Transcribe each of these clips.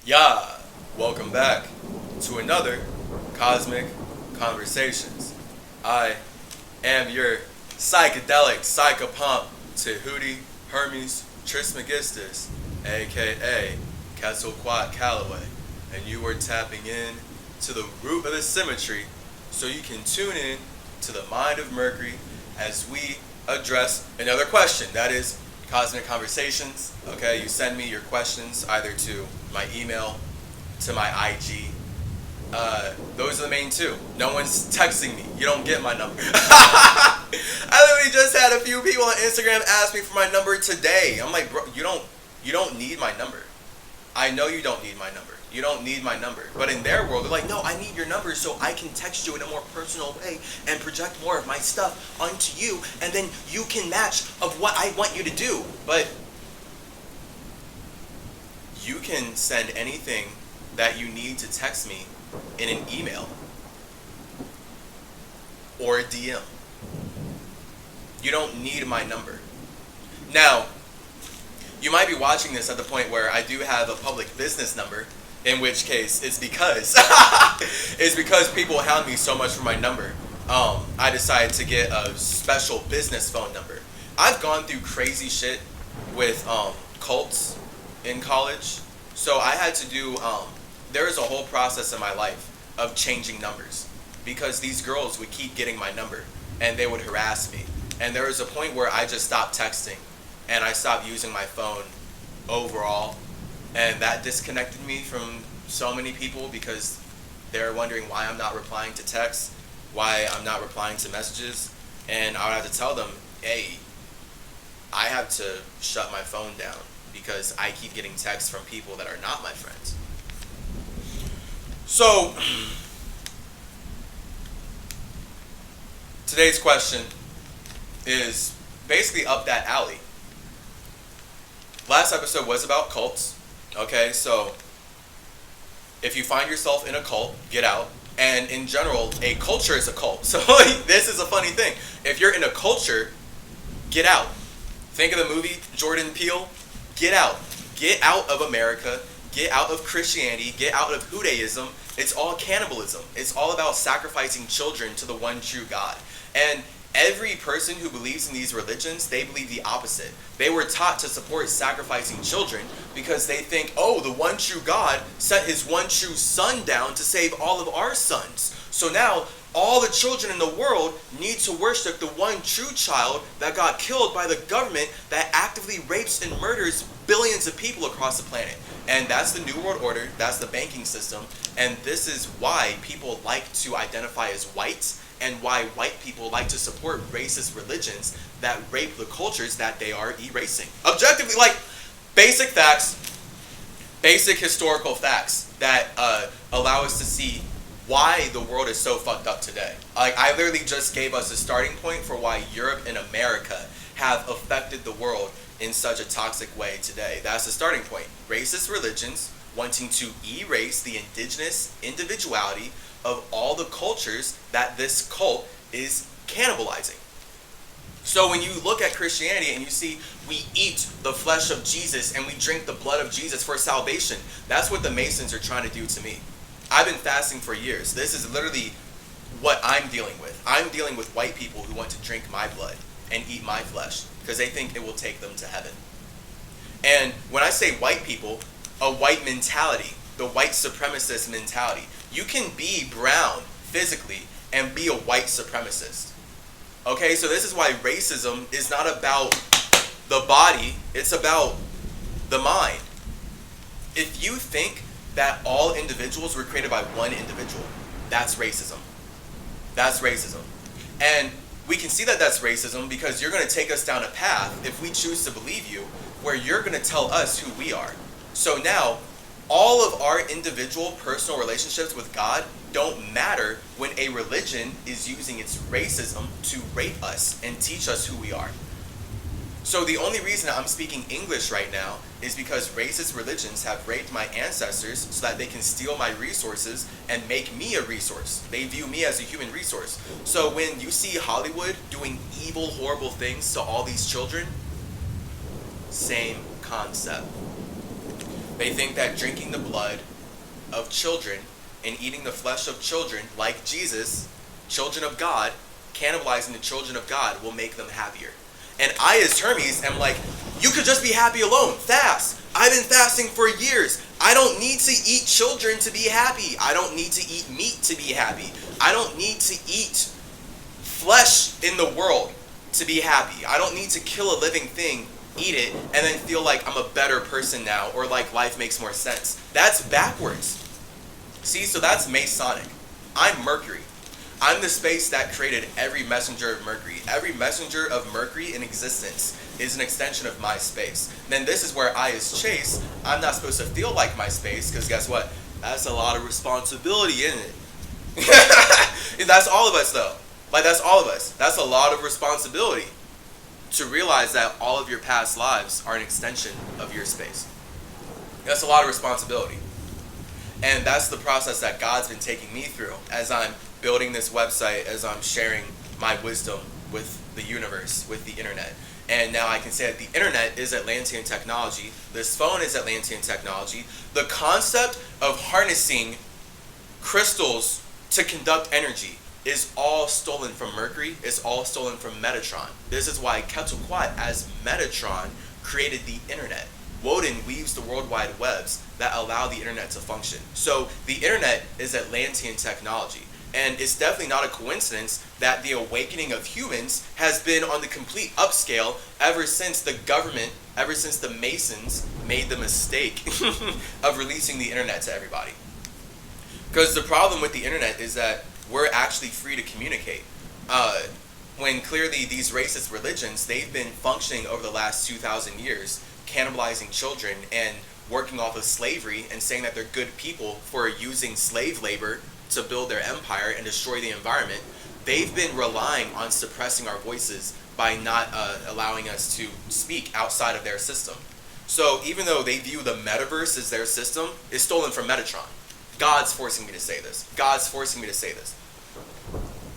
Yeah, welcome back to another Cosmic Conversations. I am your psychedelic psychopomp Tahuti Hermes Trismegistus, aka Quetzalcoatl Calloway, and you are tapping in to the root of the symmetry so you can tune in to the mind of Mercury as we address another question. That is Cosmic Conversations. Okay, you send me your questions either to my email, to my IG. Those are the main two. No one's texting me. You don't get my number. I literally just had a few people on Instagram ask me for my number today. I'm like, bro, you don't need my number. I know you don't need my number. You don't need my number. But in their world, they're like, no, I need your number so I can text you in a more personal way and project more of my stuff onto you, and then you can match of what I want you to do. But you can send anything that you need to text me in an email or a DM. You don't need my number. Now, you might be watching this at the point where I do have a public business number, in which case it's because people hound me so much for my number. I decided to get a special business phone number. I've gone through crazy shit with cults in college, so I had to do there is a whole process in my life of changing numbers because these girls would keep getting my number and they would harass me, and there was a point where I just stopped texting and I stopped using my phone overall, and that disconnected me from so many people because they're wondering why I'm not replying to texts, why I'm not replying to messages, and I would have to tell them, hey, I have to shut my phone down because I keep getting texts from people that are not my friends. So, today's question is basically up that alley. Last episode was about cults. Okay, so if you find yourself in a cult, get out. And in general, a culture is a cult. So this is a funny thing. If you're in a culture, get out. Think of the movie Jordan Peele. Get out. Get out of America. Get out of Christianity. Get out of Judaism. It's all cannibalism. It's all about sacrificing children to the one true God. And every person who believes in these religions, they believe the opposite. They were taught to support sacrificing children because they think, oh, the one true God sent his one true son down to save all of our sons. So now all the children in the world need to worship the one true child that got killed by the government that actively rapes and murders billions of people across the planet. And that's the New World Order, that's the banking system, and this is why people like to identify as whites and why white people like to support racist religions that rape the cultures that they are erasing. Objectively, like, basic facts, basic historical facts that allow us to see why the world is so fucked up today. Like, I literally just gave us a starting point for why Europe and America have affected the world in such a toxic way today. That's the starting point. Racist religions wanting to erase the indigenous individuality of all the cultures that this cult is cannibalizing. So when you look at Christianity and you see we eat the flesh of Jesus and we drink the blood of Jesus for salvation, that's what the Masons are trying to do to me. I've been fasting for years. This is literally what I'm dealing with. I'm dealing with white people who want to drink my blood and eat my flesh because they think it will take them to heaven. And when I say white people, a white mentality, the white supremacist mentality. You can be brown physically and be a white supremacist. Okay, so this is why racism is not about the body, it's about the mind. If you think that all individuals were created by one individual, that's racism. That's racism. And we can see that that's racism because you're going to take us down a path, if we choose to believe you, where you're going to tell us who we are. So now, all of our individual personal relationships with God don't matter when a religion is using its racism to rape us and teach us who we are. So the only reason I'm speaking English right now is because racist religions have raped my ancestors so that they can steal my resources and make me a resource. They view me as a human resource. So when you see Hollywood doing evil, horrible things to all these children, same concept. They think that drinking the blood of children and eating the flesh of children, like Jesus, children of God, cannibalizing the children of God will make them happier. And I, as Hermes, am like, you could just be happy alone. Fast. I've been fasting for years. I don't need to eat children to be happy. I don't need to eat meat to be happy. I don't need to eat flesh in the world to be happy. I don't need to kill a living thing, eat it, and then feel like I'm a better person now, or like life makes more sense. That's backwards. See, so that's Masonic. I'm Mercury. I'm the space that created every messenger of Mercury. Every messenger of Mercury in existence is an extension of my space. Then this is where I, as Chase, I'm not supposed to feel like my space, because guess what? That's a lot of responsibility, isn't it? That's all of us, though. Like, that's all of us. That's a lot of responsibility to realize that all of your past lives are an extension of your space. That's a lot of responsibility. And that's the process that God's been taking me through as I'm building this website, as I'm sharing my wisdom with the universe, with the internet. And now I can say that the internet is Atlantean technology. This phone is Atlantean technology. The concept of harnessing crystals to conduct energy is all stolen from Mercury. It's all stolen from Metatron. This is why Quetzalcoatl, as Metatron, created the internet. Woden weaves the World Wide Webs that allow the internet to function. So the internet is Atlantean technology. And it's definitely not a coincidence that the awakening of humans has been on the complete upscale ever since the government, ever since the Masons made the mistake of releasing the internet to everybody. Because the problem with the internet is that we're actually free to communicate. When clearly these racist religions, they've been functioning over the last 2,000 years, cannibalizing children and working off of slavery and saying that they're good people for using slave labor to build their empire and destroy the environment. They've been relying on suppressing our voices by not allowing us to speak outside of their system. So even though they view the metaverse as their system, it's stolen from Metatron. God's forcing me to say this. God's forcing me to say this.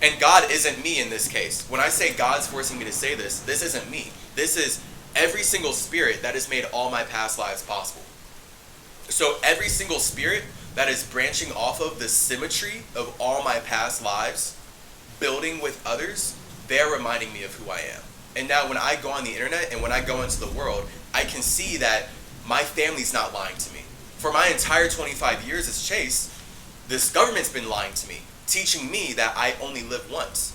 And God isn't me in this case. When I say God's forcing me to say this, this isn't me. This is every single spirit that has made all my past lives possible. So every single spirit that is branching off of the symmetry of all my past lives, building with others, they're reminding me of who I am. And now when I go on the internet and when I go into the world, I can see that my family's not lying to me. For my entire 25 years as Chase, this government's been lying to me, teaching me that I only live once.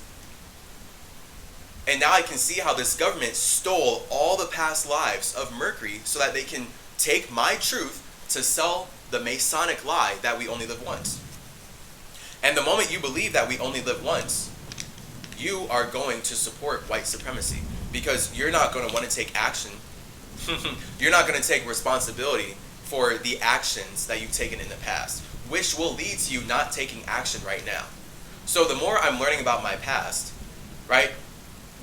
And now I can see how this government stole all the past lives of Mercury so that they can take my truth to sell the Masonic lie that we only live once. And the moment you believe that we only live once, you are going to support white supremacy, because you're not going to want to take action. You're not going to take responsibility for the actions that you've taken in the past, which will lead to you not taking action right now. So the more I'm learning about my past, right,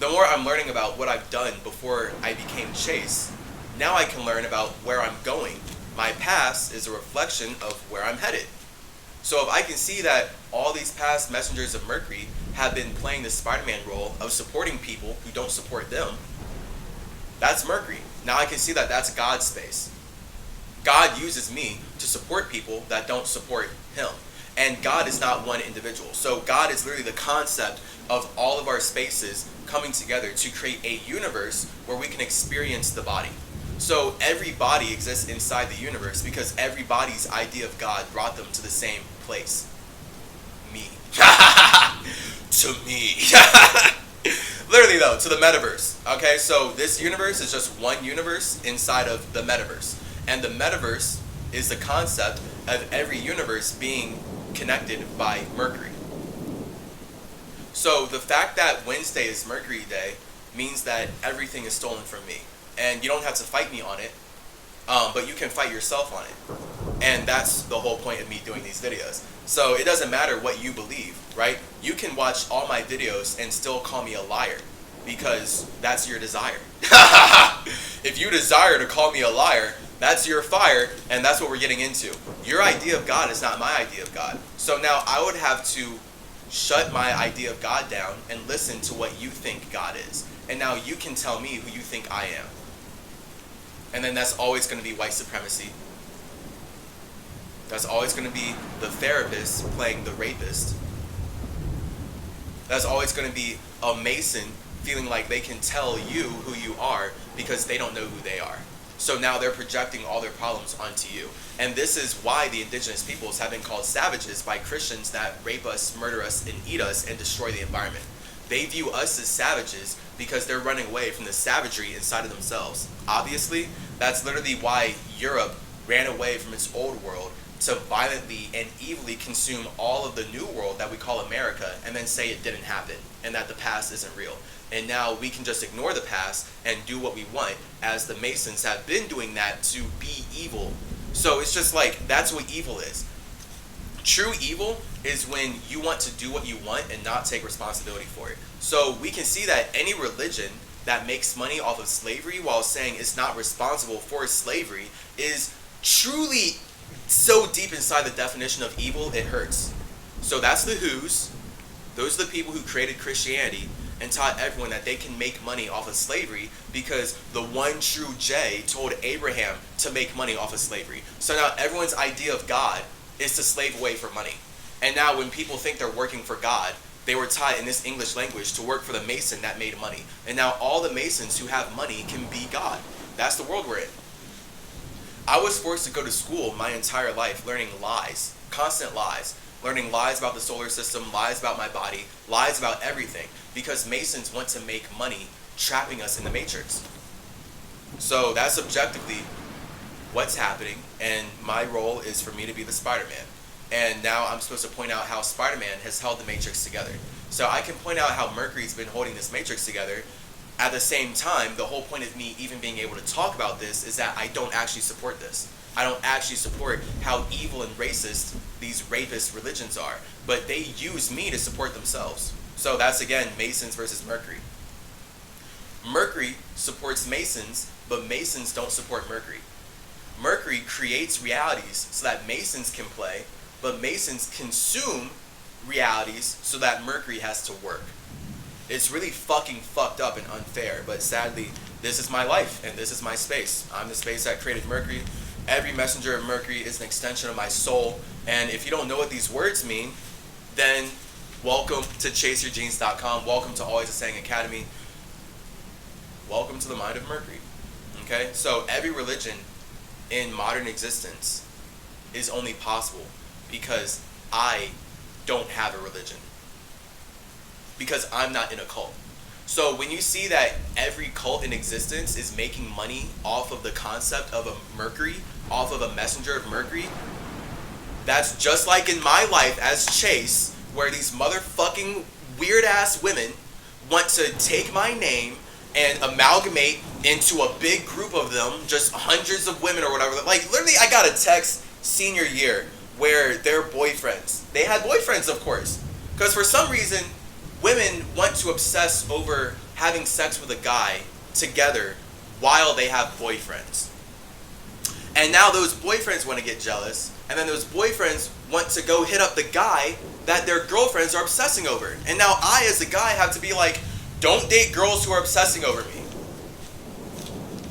the more I'm learning about what I've done before I became Chase, now I can learn about where I'm going. My past is a reflection of where I'm headed. So if I can see that all these past messengers of Mercury have been playing the Spider-Man role of supporting people who don't support them, that's Mercury. Now I can see that that's God's space. God uses me to support people that don't support him. And God is not one individual. So God is literally the concept of all of our spaces coming together to create a universe where we can experience the body. So every body exists inside the universe because every body's idea of God brought them to the same place. Me. To me. Literally though, to the metaverse. Okay, so this universe is just one universe inside of the metaverse. And the metaverse is the concept of every universe being connected by Mercury. So the fact that Wednesday is Mercury Day means that everything is stolen from me. And you don't have to fight me on it, but you can fight yourself on it. And that's the whole point of me doing these videos. So it doesn't matter what you believe, right? You can watch all my videos and still call me a liar, because that's your desire. If you desire to call me a liar, that's your fire, and that's what we're getting into. Your idea of God is not my idea of God. So now I would have to shut my idea of God down and listen to what you think God is. And now you can tell me who you think I am. And then that's always going to be white supremacy. That's always going to be the therapist playing the rapist. That's always going to be a Mason feeling like they can tell you who you are because they don't know who they are. So now they're projecting all their problems onto you. And this is why the indigenous peoples have been called savages by Christians that rape us, murder us, and eat us and destroy the environment. They view us as savages because they're running away from the savagery inside of themselves. Obviously, that's literally why Europe ran away from its old world to violently and evilly consume all of the new world that we call America and then say it didn't happen and that the past isn't real. And now we can just ignore the past and do what we want, as the Masons have been doing that to be evil. So it's just like, that's what evil is. True evil is when you want to do what you want and not take responsibility for it. So we can see that any religion that makes money off of slavery while saying it's not responsible for slavery is truly so deep inside the definition of evil, it hurts. So that's the Who's. Those are the people who created Christianity and taught everyone that they can make money off of slavery because the one true J told Abraham to make money off of slavery. So now everyone's idea of God is to slave away for money. And now when people think they're working for God, they were taught in this English language to work for the Mason that made money. And now all the Masons who have money can be God. That's the world we're in. I was forced to go to school my entire life learning lies, constant lies, learning lies about the solar system, lies about my body, lies about everything, because Masons want to make money trapping us in the matrix. So that's objectively what's happening, and my role is for me to be the Spider-Man. And now I'm supposed to point out how Spider-Man has held the matrix together. So I can point out how Mercury's been holding this matrix together. At the same time, the whole point of me even being able to talk about this is that I don't actually support this. I don't actually support how evil and racist these rapist religions are. But they use me to support themselves. So that's, again, Masons versus Mercury. Mercury supports Masons, but Masons don't support Mercury. Mercury creates realities so that Masons can play, but Masons consume realities so that Mercury has to work. It's really fucking fucked up and unfair, but sadly, this is my life and this is my space. I'm the space that created Mercury. Every messenger of Mercury is an extension of my soul, and if you don't know what these words mean, then welcome to chaseyourgenes.com. Welcome to Always a Saying Academy. Welcome to the mind of Mercury. Okay? So every religion in modern existence is only possible because I don't have a religion. Because I'm not in a cult. So when you see that every cult in existence is making money off of the concept of a Mercury, off of a messenger of Mercury, that's just like in my life as Chase, where these motherfucking weird-ass women want to take my name and amalgamate into a big group of them, just hundreds of women or whatever. Like, literally, I got a text senior year where their boyfriends, they had boyfriends, of course, because for some reason, women want to obsess over having sex with a guy together while they have boyfriends. And now those boyfriends want to get jealous, and then those boyfriends want to go hit up the guy that their girlfriends are obsessing over. And now I, as a guy, have to be like, don't date girls who are obsessing over me.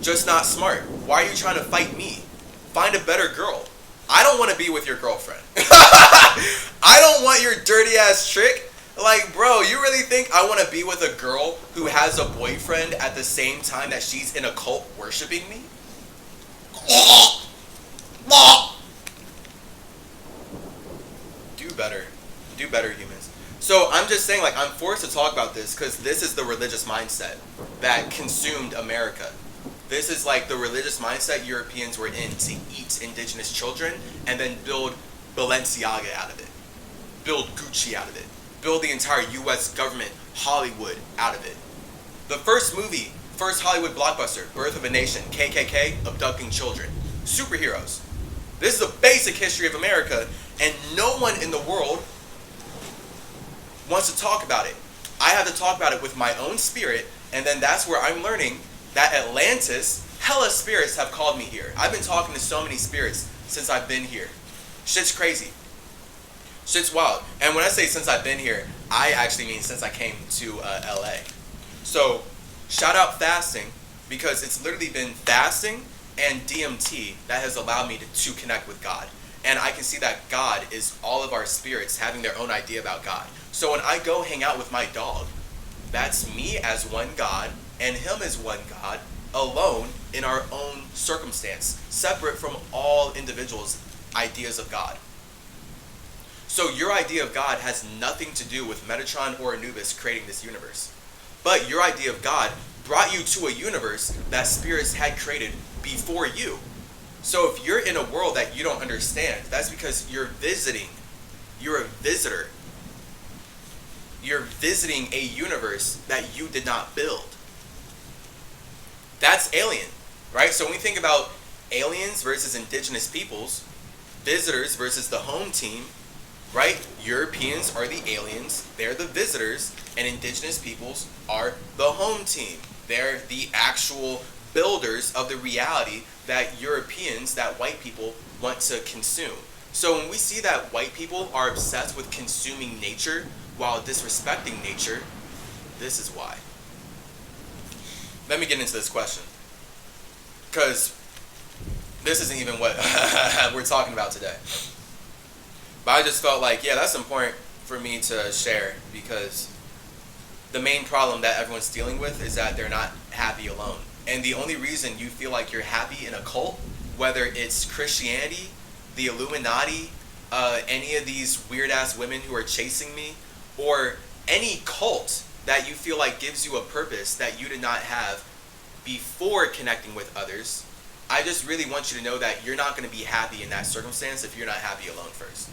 Just not smart. Why are you trying to fight me? Find a better girl. I don't want to be with your girlfriend. I don't want your dirty ass trick. Like, bro, you really think I want to be with a girl who has a boyfriend at the same time that she's in a cult worshiping me? Do better. Do better, humans. So I'm just saying, like, I'm forced to talk about this because this is the religious mindset that consumed America. This is like the religious mindset Europeans were in to eat indigenous children and then build Balenciaga out of it. Build Gucci out of it. Build the entire U.S. government, Hollywood, out of it. The first movie, first Hollywood blockbuster, Birth of a Nation, KKK, abducting children. Superheroes. This is a basic history of America, and no one in the world wants to talk about it. I have to talk about it with my own spirit, and then that's where I'm learning that Atlantis, hella spirits have called me here. I've been talking to so many spirits since I've been here. Shit's crazy. Shit's wild. And when I say since I've been here, I actually mean since I came to LA. So, shout out fasting, because it's literally been fasting and DMT that has allowed me to connect with God. And I can see that God is all of our spirits having their own idea about God. So when I go hang out with my dog, that's me as one God and him as one God, alone in our own circumstance, separate from all individuals' ideas of God. So your idea of God has nothing to do with Metatron or Anubis creating this universe. But your idea of God brought you to a universe that spirits had created before you. So if you're in a world that you don't understand, that's because you're visiting. You're a visitor. You're visiting a universe that you did not build. That's alien, right? So when we think about aliens versus indigenous peoples, visitors versus the home team, right? Europeans are the aliens, they're the visitors, and indigenous peoples are the home team. They're the actual builders of the reality that Europeans, that white people, want to consume. So when we see that white people are obsessed with consuming nature while disrespecting nature, this is why. Let me get into this question, because this isn't even what we're talking about today. But I just felt like, yeah, that's important for me to share, because the main problem that everyone's dealing with is that they're not happy alone. And the only reason you feel like you're happy in a cult, whether it's Christianity, the Illuminati, any of these weird-ass women who are chasing me, or any cult that you feel like gives you a purpose that you did not have before connecting with others, I just really want you to know that you're not going to be happy in that circumstance if you're not happy alone first.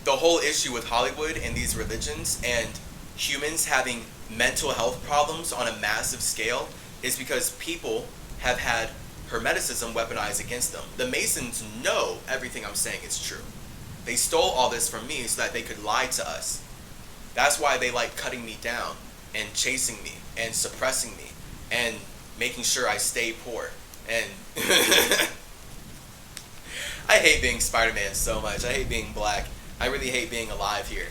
The whole issue with Hollywood and these religions and humans having mental health problems on a massive scale is because people have had Hermeticism weaponized against them. The Masons know everything I'm saying is true. They stole all this from me so that they could lie to us. That's why they like cutting me down and chasing me and suppressing me and making sure I stay poor. And I hate being Spider-Man so much. I hate being black. I really hate being alive here.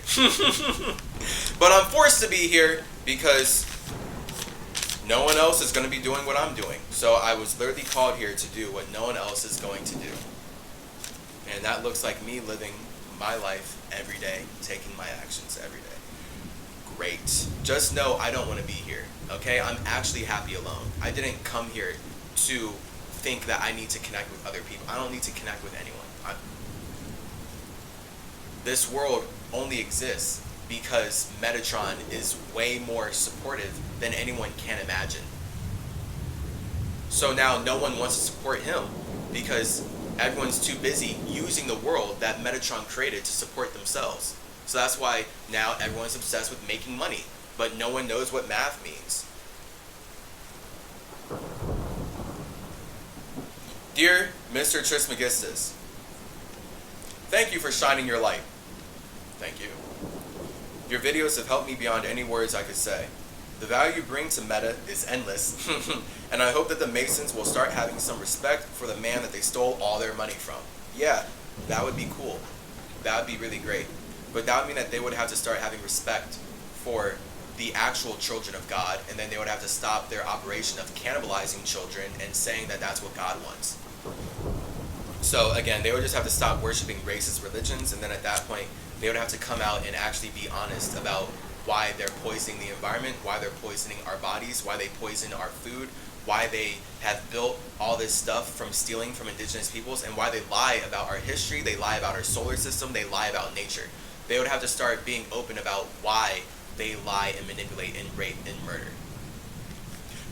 But I'm forced to be here because no one else is going to be doing what I'm doing. So I was literally called here to do what no one else is going to do. And that looks like me living my life every day, taking my actions every day. Great. Just know I don't want to be here, okay? I'm actually happy alone. I didn't come here to think that I need to connect with other people. I don't need to connect with anyone. This world only exists because Metatron is way more supportive than anyone can imagine. So now no one wants to support him because everyone's too busy using the world that Metatron created to support themselves. So that's why now everyone's obsessed with making money, but no one knows what math means. Dear Mr. Trismegistus, thank you for shining your light. Thank you. Your videos have helped me beyond any words I could say. The value you bring to meta is endless, and I hope that the Masons will start having some respect for the man that they stole all their money from. Yeah, that would be cool. That would be really great. But that would mean that they would have to start having respect for the actual children of God, and then they would have to stop their operation of cannibalizing children and saying that that's what God wants. So again, they would just have to stop worshiping racist religions, and then at that point, they would have to come out and actually be honest about why they're poisoning the environment, why they're poisoning our bodies, why they poison our food, why they have built all this stuff from stealing from indigenous peoples, and why they lie about our history, they lie about our solar system, they lie about nature. They would have to start being open about why they lie and manipulate and rape and murder.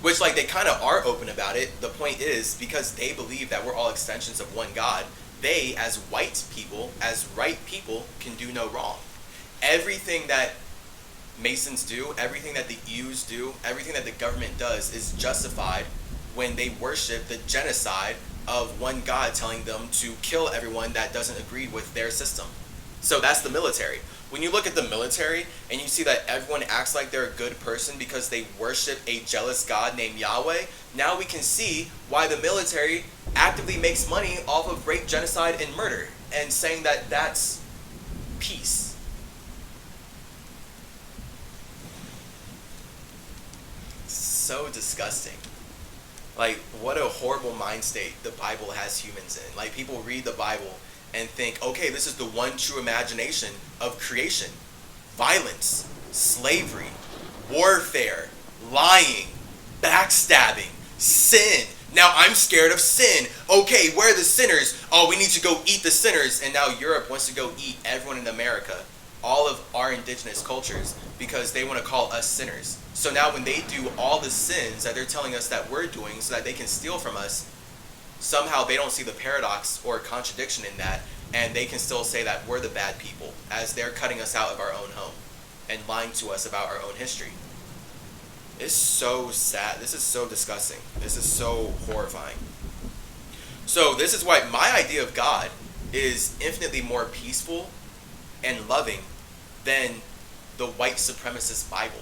Which, like, they kind of are open about it. The point is, because they believe that we're all extensions of one God, they, as white people, as right people, can do no wrong. Everything that Masons do, everything that the EUs do, everything that the government does is justified when they worship the genocide of one God telling them to kill everyone that doesn't agree with their system. So that's the military. When you look at the military and you see that everyone acts like they're a good person because they worship a jealous God named Yahweh, now we can see why the military actively makes money off of rape, genocide, and murder, and saying that that's peace. So disgusting. Like, what a horrible mind state the Bible has humans in. Like, people read the Bible and think, okay, this is the one true imagination of creation. Violence, slavery, warfare, lying, backstabbing, sin. Now I'm scared of sin. Okay, where are the sinners? Oh, we need to go eat the sinners. And now Europe wants to go eat everyone in America, all of our indigenous cultures, because they want to call us sinners. So now when they do all the sins that they're telling us that we're doing so that they can steal from us, somehow they don't see the paradox or contradiction in that, and they can still say that we're the bad people as they're cutting us out of our own home and lying to us about our own history. It's so sad. This is so disgusting. This is so horrifying. So this is why my idea of God is infinitely more peaceful and loving than the white supremacist Bible.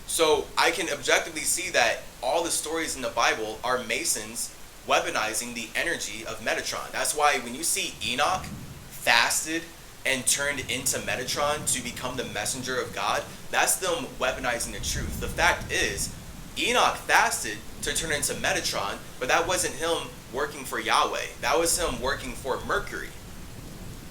So I can objectively see that all the stories in the Bible are Masons weaponizing the energy of Metatron. That's why when you see Enoch fasted and turned into Metatron to become the messenger of God, that's them weaponizing the truth. The fact is, Enoch fasted to turn into Metatron, but that wasn't him working for Yahweh. That was him working for Mercury.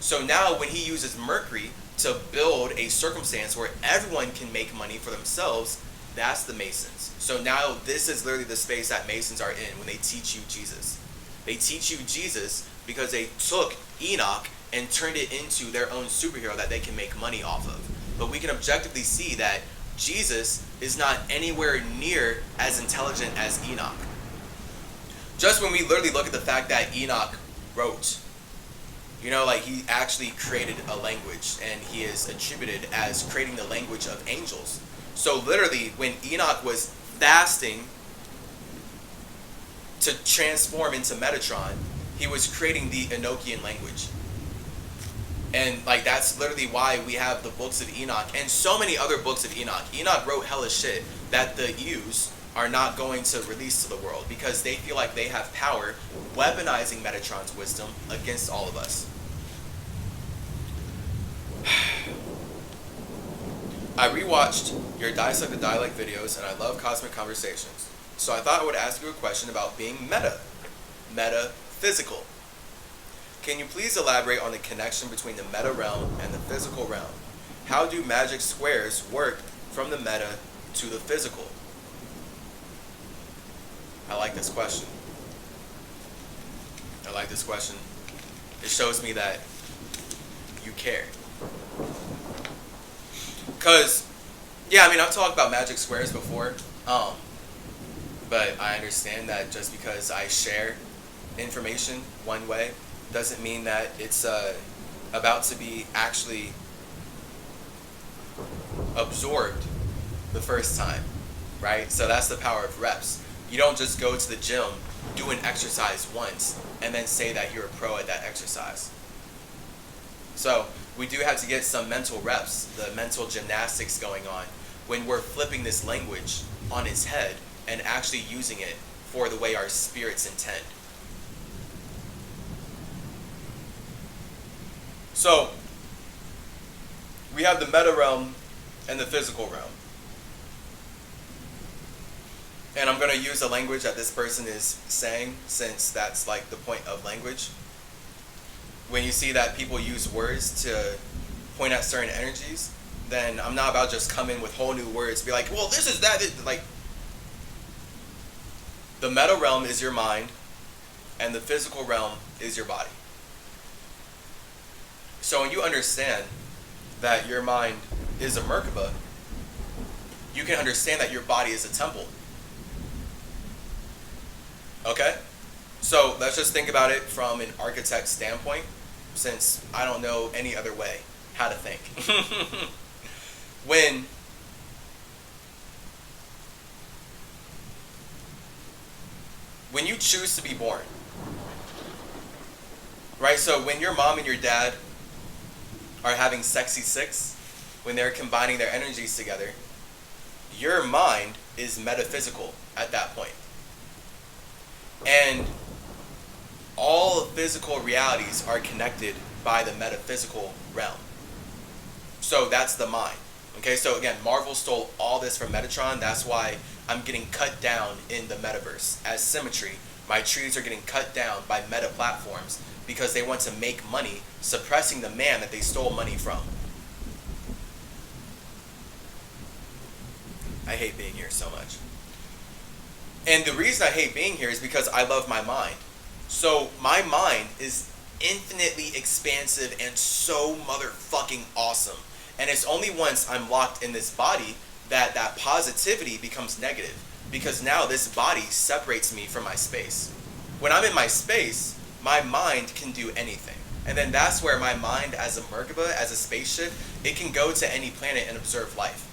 So now when he uses Mercury to build a circumstance where everyone can make money for themselves, that's the Masons. So now this is literally the space that Masons are in when they teach you Jesus. They teach you Jesus because they took Enoch and turned it into their own superhero that they can make money off of. But we can objectively see that Jesus is not anywhere near as intelligent as Enoch. Just when we literally look at the fact that Enoch wrote, you know, like he actually created a language, and he is attributed as creating the language of angels. So literally when Enoch was fasting to transform into Metatron, he was creating the Enochian language. And like that's literally why we have the books of Enoch and so many other books of Enoch. Enoch wrote hella shit that the Ews are not going to release to the world because they feel like they have power weaponizing Metatron's wisdom against all of us. I rewatched your Dissect Da Dialect videos and I love cosmic conversations. So I thought I would ask you a question about being metaphysical. Can you please elaborate on the connection between the meta realm and the physical realm? How do magic squares work from the meta to the physical? I like this question. I like this question. It shows me that you care. Because, yeah, I mean, I've talked about magic squares before, but I understand that just because I share information one way doesn't mean that it's about to be actually absorbed the first time, right? So that's the power of reps. You don't just go to the gym, do an exercise once, and then say that you're a pro at that exercise. So we do have to get some mental reps, the mental gymnastics going on when we're flipping this language on its head and actually using it for the way our spirits intend. So we have the meta realm and the physical realm. And I'm going to use the language that this person is saying, since that's like the point of language. When you see that people use words to point at certain energies, then I'm not about to just come in with whole new words, be like, well, this is that. Like, the meta realm is your mind, and the physical realm is your body. So when you understand that your mind is a Merkaba, you can understand that your body is a temple. Okay? So let's just think about it from an architect's standpoint, since I don't know any other way how to think. When you choose to be born, right? So when your mom and your dad are having sexy sex, when they're combining their energies together, your mind is metaphysical at that point. And all physical realities are connected by the metaphysical realm. So that's the mind, Okay, so again, Marvel stole all this from Metatron. That's why I'm getting cut down in the metaverse as symmetry. My trees are getting cut down by meta platforms because they want to make money, suppressing the man that they stole money from. I hate being here so much. And the reason I hate being here is because I love my mind. So my mind is infinitely expansive and so motherfucking awesome. And it's only once I'm locked in this body that that positivity becomes negative. Because now this body separates me from my space. When I'm in my space, my mind can do anything. And then that's where my mind as a Merkaba, as a spaceship, it can go to any planet and observe life.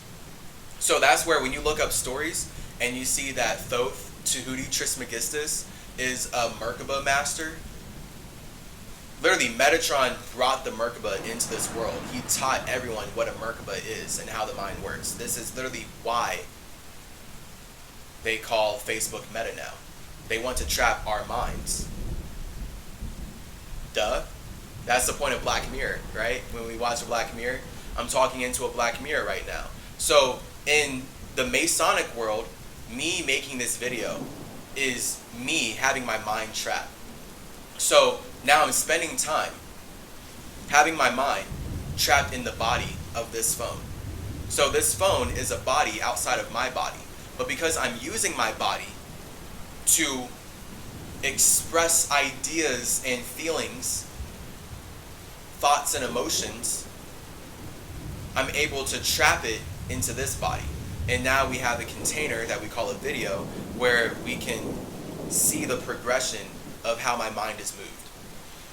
So that's where when you look up stories and you see that Thoth Tahuti Trismegistus is a Merkaba master, literally Metatron brought the Merkaba into this world. He taught everyone what a Merkaba is and how the mind works. This is literally why they call Facebook Meta now. They want to trap our minds. Duh. That's the point of Black Mirror, right? When we watch a Black Mirror, I'm talking into a Black Mirror right now. So in the Masonic world, me making this video is me having my mind trapped. So now I'm spending time having my mind trapped in the body of this phone. So this phone is a body outside of my body. But because I'm using my body to express ideas and feelings, thoughts and emotions, I'm able to trap it into this body. And now we have a container that we call a video where we can see the progression of how my mind is moved.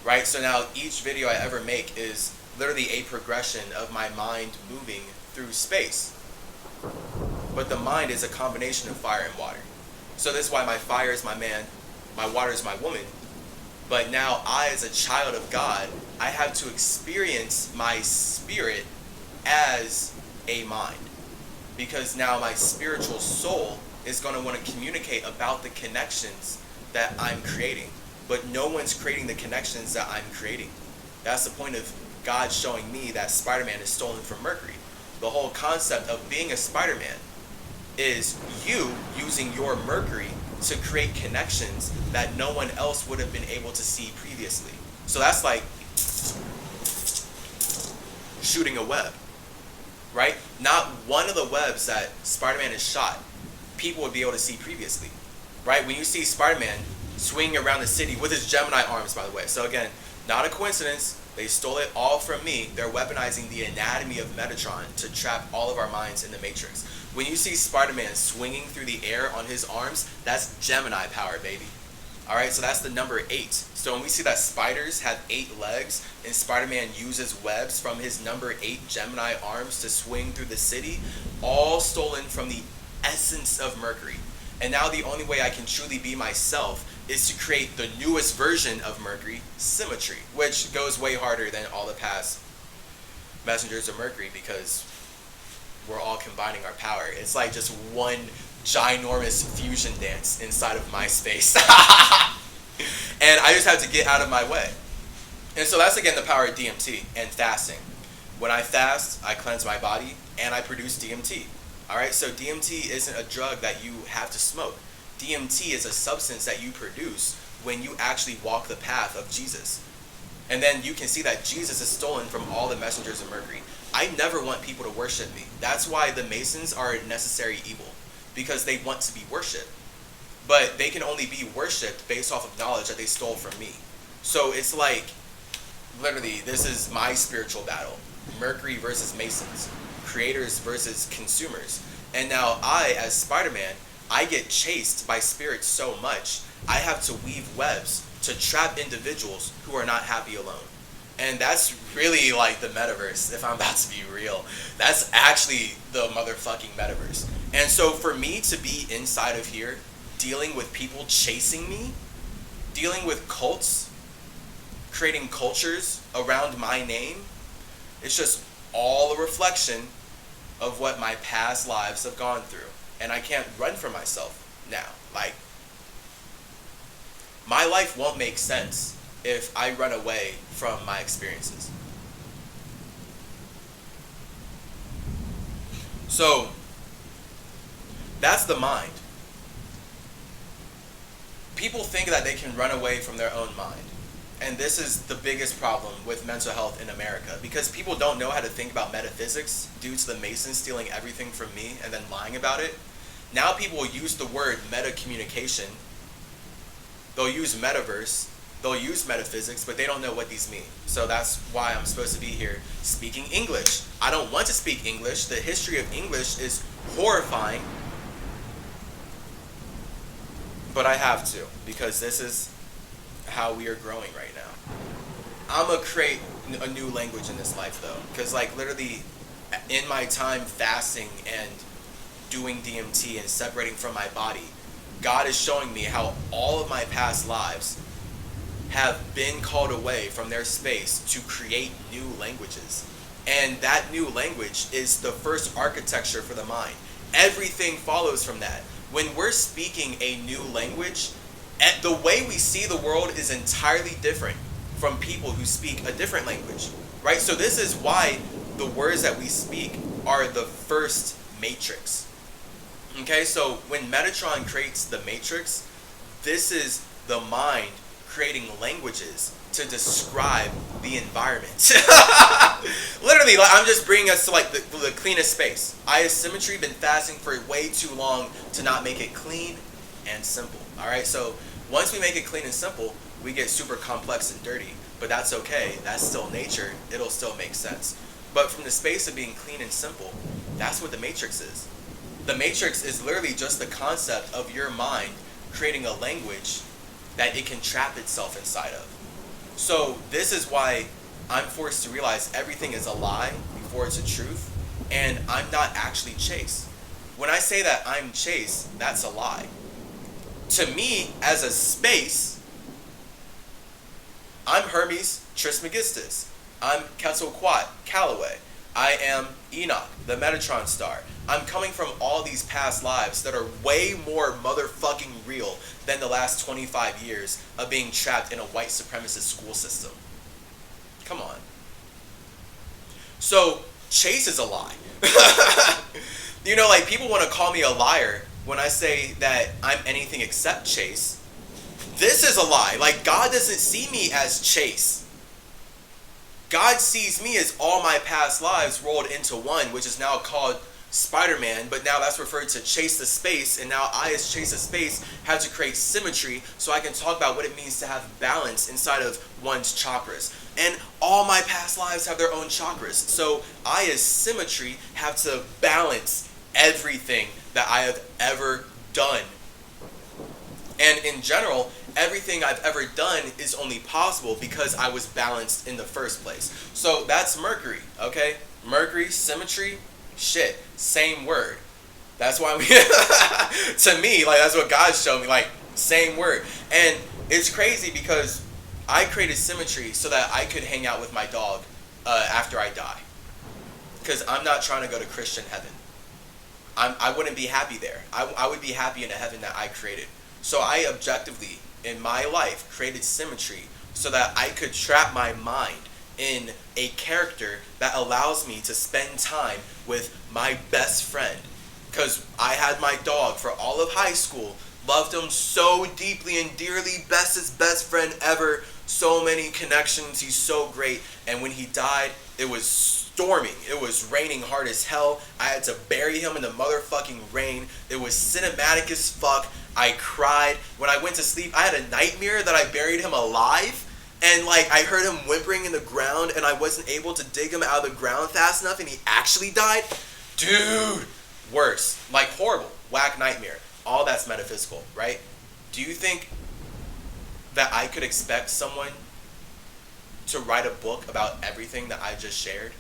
Right? So now each video I ever make is literally a progression of my mind moving through space. But the mind is a combination of fire and water. So this is why my fire is my man, my water is my woman. But now I, as a child of God, I have to experience my spirit as a mind. Because now my spiritual soul is going to want to communicate about the connections that I'm creating. But no one's creating the connections that I'm creating. That's the point of God showing me that Spider-Man is stolen from Mercury. The whole concept of being a Spider-Man is you using your Mercury to create connections that no one else would have been able to see previously. So that's like shooting a web, right? Not one of the webs that Spider-Man has shot, people would be able to see previously, right? When you see Spider-Man swinging around the city with his Gemini arms, by the way. So again, not a coincidence. They stole it all from me. They're weaponizing the anatomy of Metatron to trap all of our minds in the Matrix. When you see Spider-Man swinging through the air on his arms, that's Gemini power, baby. Alright, so that's the number 8. So when we see that spiders have 8 legs and Spider-Man uses webs from his number 8 Gemini arms to swing through the city, all stolen from the essence of Mercury. And now the only way I can truly be myself is to create the newest version of Mercury, symmetry, which goes way harder than all the past messengers of Mercury because we're all combining our power. It's like just one ginormous fusion dance inside of my space. And I just have to get out of my way. And so that's again the power of DMT and fasting. When I fast, I cleanse my body and I produce DMT. Alright, so DMT isn't a drug that you have to smoke. DMT is a substance that you produce when you actually walk the path of Jesus. And then you can see that Jesus is stolen from all the messengers of Mercury. I never want people to worship me. That's why the Masons are a necessary evil, because they want to be worshipped. But they can only be worshipped based off of knowledge that they stole from me. So it's like, literally, this is my spiritual battle. Mercury versus Masons. Creators versus consumers. And now I, as Spider-Man, I get chased by spirits so much, I have to weave webs to trap individuals who are not happy alone. And that's really like the metaverse, if I'm about to be real. That's actually the motherfucking metaverse. And so for me to be inside of here, dealing with people chasing me, dealing with cults, creating cultures around my name, it's just all a reflection of what my past lives have gone through. And I can't run for myself now. Like, my life won't make sense if I run away from my experiences. So that's the mind. People think that they can run away from their own mind. And this is the biggest problem with mental health in America, because people don't know how to think about metaphysics due to the Masons stealing everything from me and then lying about it. Now people will use the word meta-communication. They'll use metaverse. They'll use metaphysics, but they don't know what these mean. So that's why I'm supposed to be here speaking English. I don't want to speak English. The history of English is horrifying. But I have to, because this is how we are growing right now. I'm going to create a new language in this life, though. Because, like, literally, in my time fasting and doing DMT and separating from my body, God is showing me how all of my past lives have been called away from their space to create new languages. And that new language is the first architecture for the mind. Everything follows from that. When we're speaking a new language, the way we see the world is entirely different from people who speak a different language, right? So this is why the words that we speak are the first matrix. Okay, so when Metatron creates the matrix, this is the mind creating languages to describe the environment. Literally, like, I'm just bringing us to like the cleanest space. I have symmetry been fasting for way too long to not make it clean and simple. All right, so once we make it clean and simple, we get super complex and dirty, but that's okay. That's still nature. It'll still make sense. But from the space of being clean and simple, that's what the matrix is. The matrix is literally just the concept of your mind creating a language that it can trap itself inside of. So this is why I'm forced to realize everything is a lie before it's a truth, and I'm not actually Chase. When I say that I'm Chase, that's a lie. To me, as a space, I'm Hermes Trismegistus. I'm Quetzalcoatl, Calloway. I am Enoch, the Metatron star. I'm coming from all these past lives that are way more motherfucking real than the last 25 years of being trapped in a white supremacist school system. Come on. So, Chase is a lie. You know, like, people want to call me a liar when I say that I'm anything except Chase. This is a lie. Like, God doesn't see me as Chase. God sees me as all my past lives rolled into one, which is now called Spider-Man, but now that's referred to Chase the Space, and now I, as Chase the Space, have to create symmetry so I can talk about what it means to have balance inside of one's chakras. And all my past lives have their own chakras, so I, as symmetry, have to balance everything that I have ever done. And in general, everything I've ever done is only possible because I was balanced in the first place. So that's Mercury, okay? Mercury, symmetry, shit, same word. That's why we, to me, like, that's what God showed me, like, same word. And it's crazy because I created symmetry so that I could hang out with my dog after I die. Because I'm not trying to go to Christian heaven. I wouldn't be happy there. I would be happy in a heaven that I created. So I objectively, in my life, created symmetry so that I could trap my mind in a character that allows me to spend time with my best friend. Because I had my dog for all of high school, loved him so deeply and dearly, bestest best friend ever, so many connections, he's so great. And when he died, it was storming. It was raining hard as hell. I had to bury him in the motherfucking rain. It was cinematic as fuck. I cried. When I went to sleep, I had a nightmare that I buried him alive. And, like, I heard him whimpering in the ground, and I wasn't able to dig him out of the ground fast enough, and he actually died. Dude, worse. Like, horrible. Whack nightmare. All that's metaphysical, right? Do you think that I could expect someone to write a book about everything that I just shared?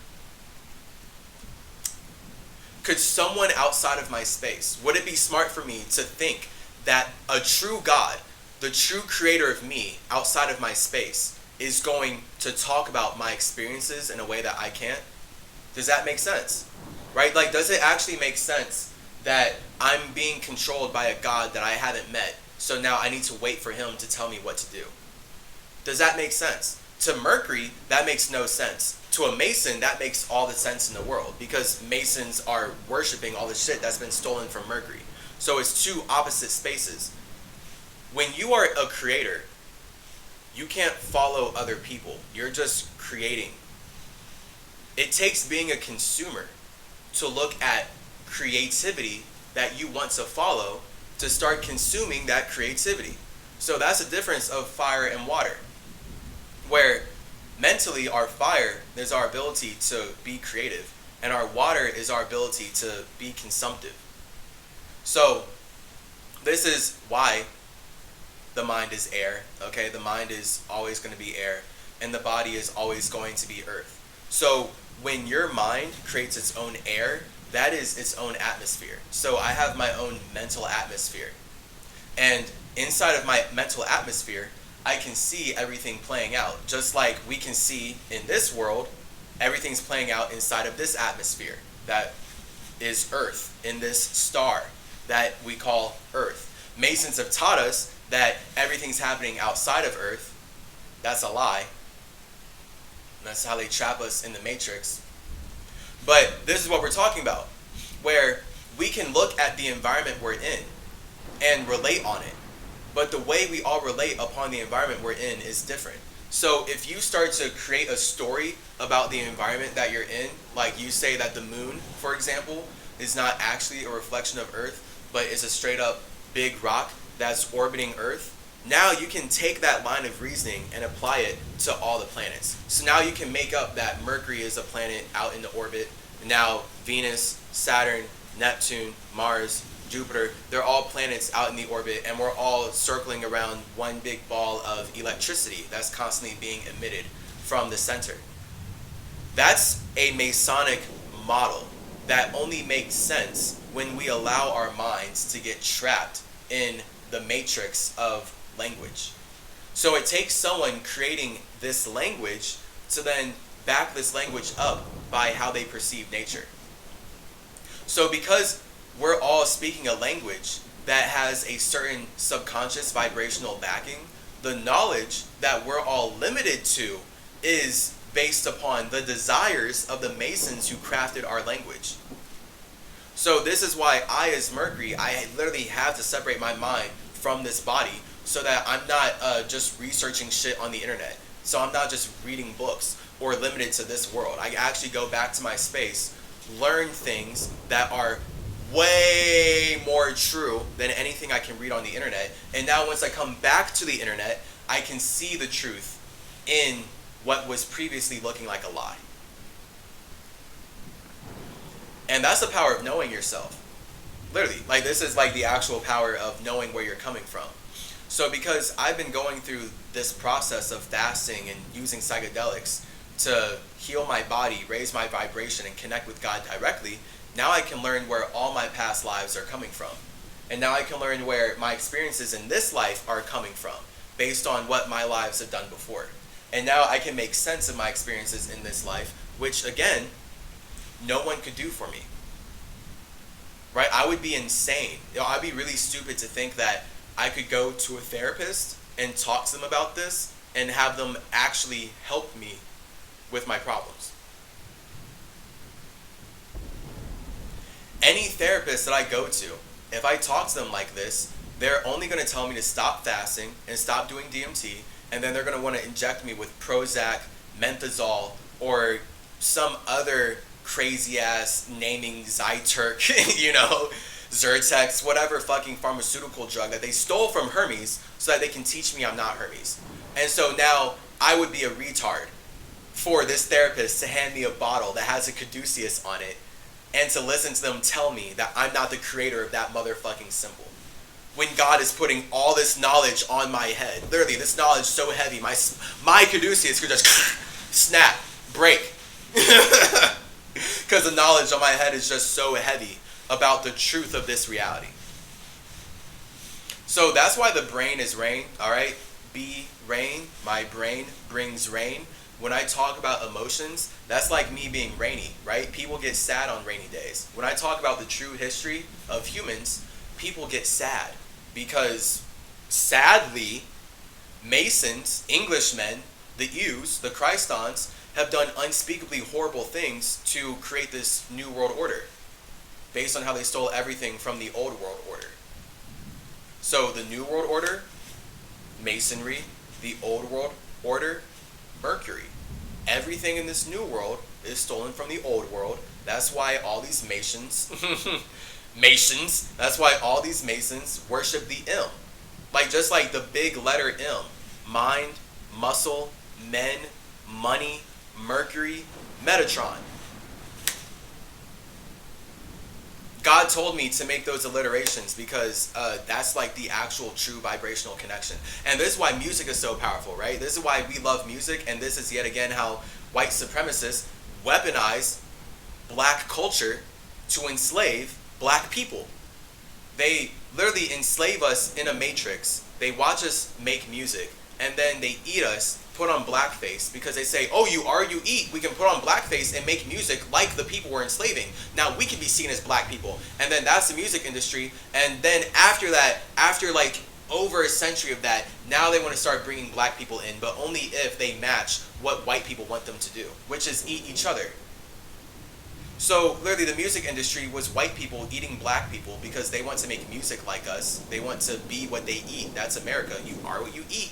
Could someone outside of my space, would it be smart for me to think that a true God, the true creator of me outside of my space, is going to talk about my experiences in a way that I can't? Does that make sense? Right? Like, does it actually make sense that I'm being controlled by a God that I haven't met, so now I need to wait for him to tell me what to do? Does that make sense? To Mercury, that makes no sense. To a Mason, that makes all the sense in the world because Masons are worshiping all the shit that's been stolen from Mercury. So it's two opposite spaces. When you are a creator, you can't follow other people. You're just creating. It takes being a consumer to look at creativity that you want to follow to start consuming that creativity. So that's the difference of fire and water. Where mentally, our fire is our ability to be creative, and our water is our ability to be consumptive. So this is why the mind is air, okay? The mind is always going to be air, and the body is always going to be earth. So when your mind creates its own air, that is its own atmosphere. So I have my own mental atmosphere. And inside of my mental atmosphere, I can see everything playing out. Just like we can see in this world, everything's playing out inside of this atmosphere that is Earth, in this star that we call Earth. Masons have taught us that everything's happening outside of Earth. That's a lie. And that's how they trap us in the Matrix. But this is what we're talking about, where we can look at the environment we're in and relate on it. But the way we all relate upon the environment we're in is different. So if you start to create a story about the environment that you're in, like you say that the moon, for example, is not actually a reflection of Earth, but is a straight up big rock that's orbiting Earth, now you can take that line of reasoning and apply it to all the planets. So now you can make up that Mercury is a planet out in the orbit. Now Venus, Saturn, Neptune, Mars, Jupiter, they're all planets out in the orbit, and we're all circling around one big ball of electricity that's constantly being emitted from the center. That's a Masonic model that only makes sense when we allow our minds to get trapped in the matrix of language. So it takes someone creating this language to then back this language up by how they perceive nature. So because we're all speaking a language that has a certain subconscious vibrational backing, the knowledge that we're all limited to is based upon the desires of the Masons who crafted our language. So this is why I, as Mercury, I literally have to separate my mind from this body so that I'm not just researching shit on the internet. So I'm not just reading books or limited to this world. I actually go back to my space, learn things that are way more true than anything I can read on the internet. And now once I come back to the internet, I can see the truth in what was previously looking like a lie. And that's the power of knowing yourself. Literally, like this is like the actual power of knowing where you're coming from. So because I've been going through this process of fasting and using psychedelics to heal my body, raise my vibration, and connect with God directly, now I can learn where all my past lives are coming from. And now I can learn where my experiences in this life are coming from, based on what my lives have done before. And now I can make sense of my experiences in this life, which again, no one could do for me. Right? I would be insane. I'd be really stupid to think that I could go to a therapist and talk to them about this and have them actually help me with my problems. Any therapist that I go to, if I talk to them like this, they're only going to tell me to stop fasting and stop doing DMT, and then they're going to want to inject me with Prozac, Menthazole, or some other crazy ass naming Zyturk, Zyrtex, whatever fucking pharmaceutical drug that they stole from Hermes so that they can teach me I'm not Hermes. And so now I would be a retard for this therapist to hand me a bottle that has a caduceus on it and to listen to them tell me that I'm not the creator of that motherfucking symbol. When God is putting all this knowledge on my head. Literally, this knowledge so heavy, my caduceus could just snap, break. Because the knowledge on my head is just so heavy about the truth of this reality. So that's why the brain is rain, alright? Be rain, my brain brings rain. When I talk about emotions, that's like me being rainy, right? People get sad on rainy days. When I talk about the true history of humans, people get sad because sadly, Masons, Englishmen, the Ews, the Christons, have done unspeakably horrible things to create this new world order based on how they stole everything from the old world order. So the new world order, Masonry. The old world order, Mercury. Everything in this new world is stolen from the old world. That's why all these Masons, that's why all these Masons worship the M. Like, just like the big letter M. Mind, muscle, men, money, Mercury, Metatron. God told me to make those alliterations because that's like the actual true vibrational connection. And this is why music is so powerful, right? This is why we love music, and this is yet again how white supremacists weaponize black culture to enslave black people. They literally enslave us in a matrix. They watch us make music, and then they eat us, put on blackface, because they say, oh, you eat, we can put on blackface and make music like the people we're enslaving. Now we can be seen as black people. And then that's the music industry. And then after that, after like over a century of that, now they want to start bringing black people in, but only if they match what white people want them to do, which is eat each other. So literally the music industry was white people eating black people because they want to make music like us. They want to be what they eat. That's America. You are what you eat.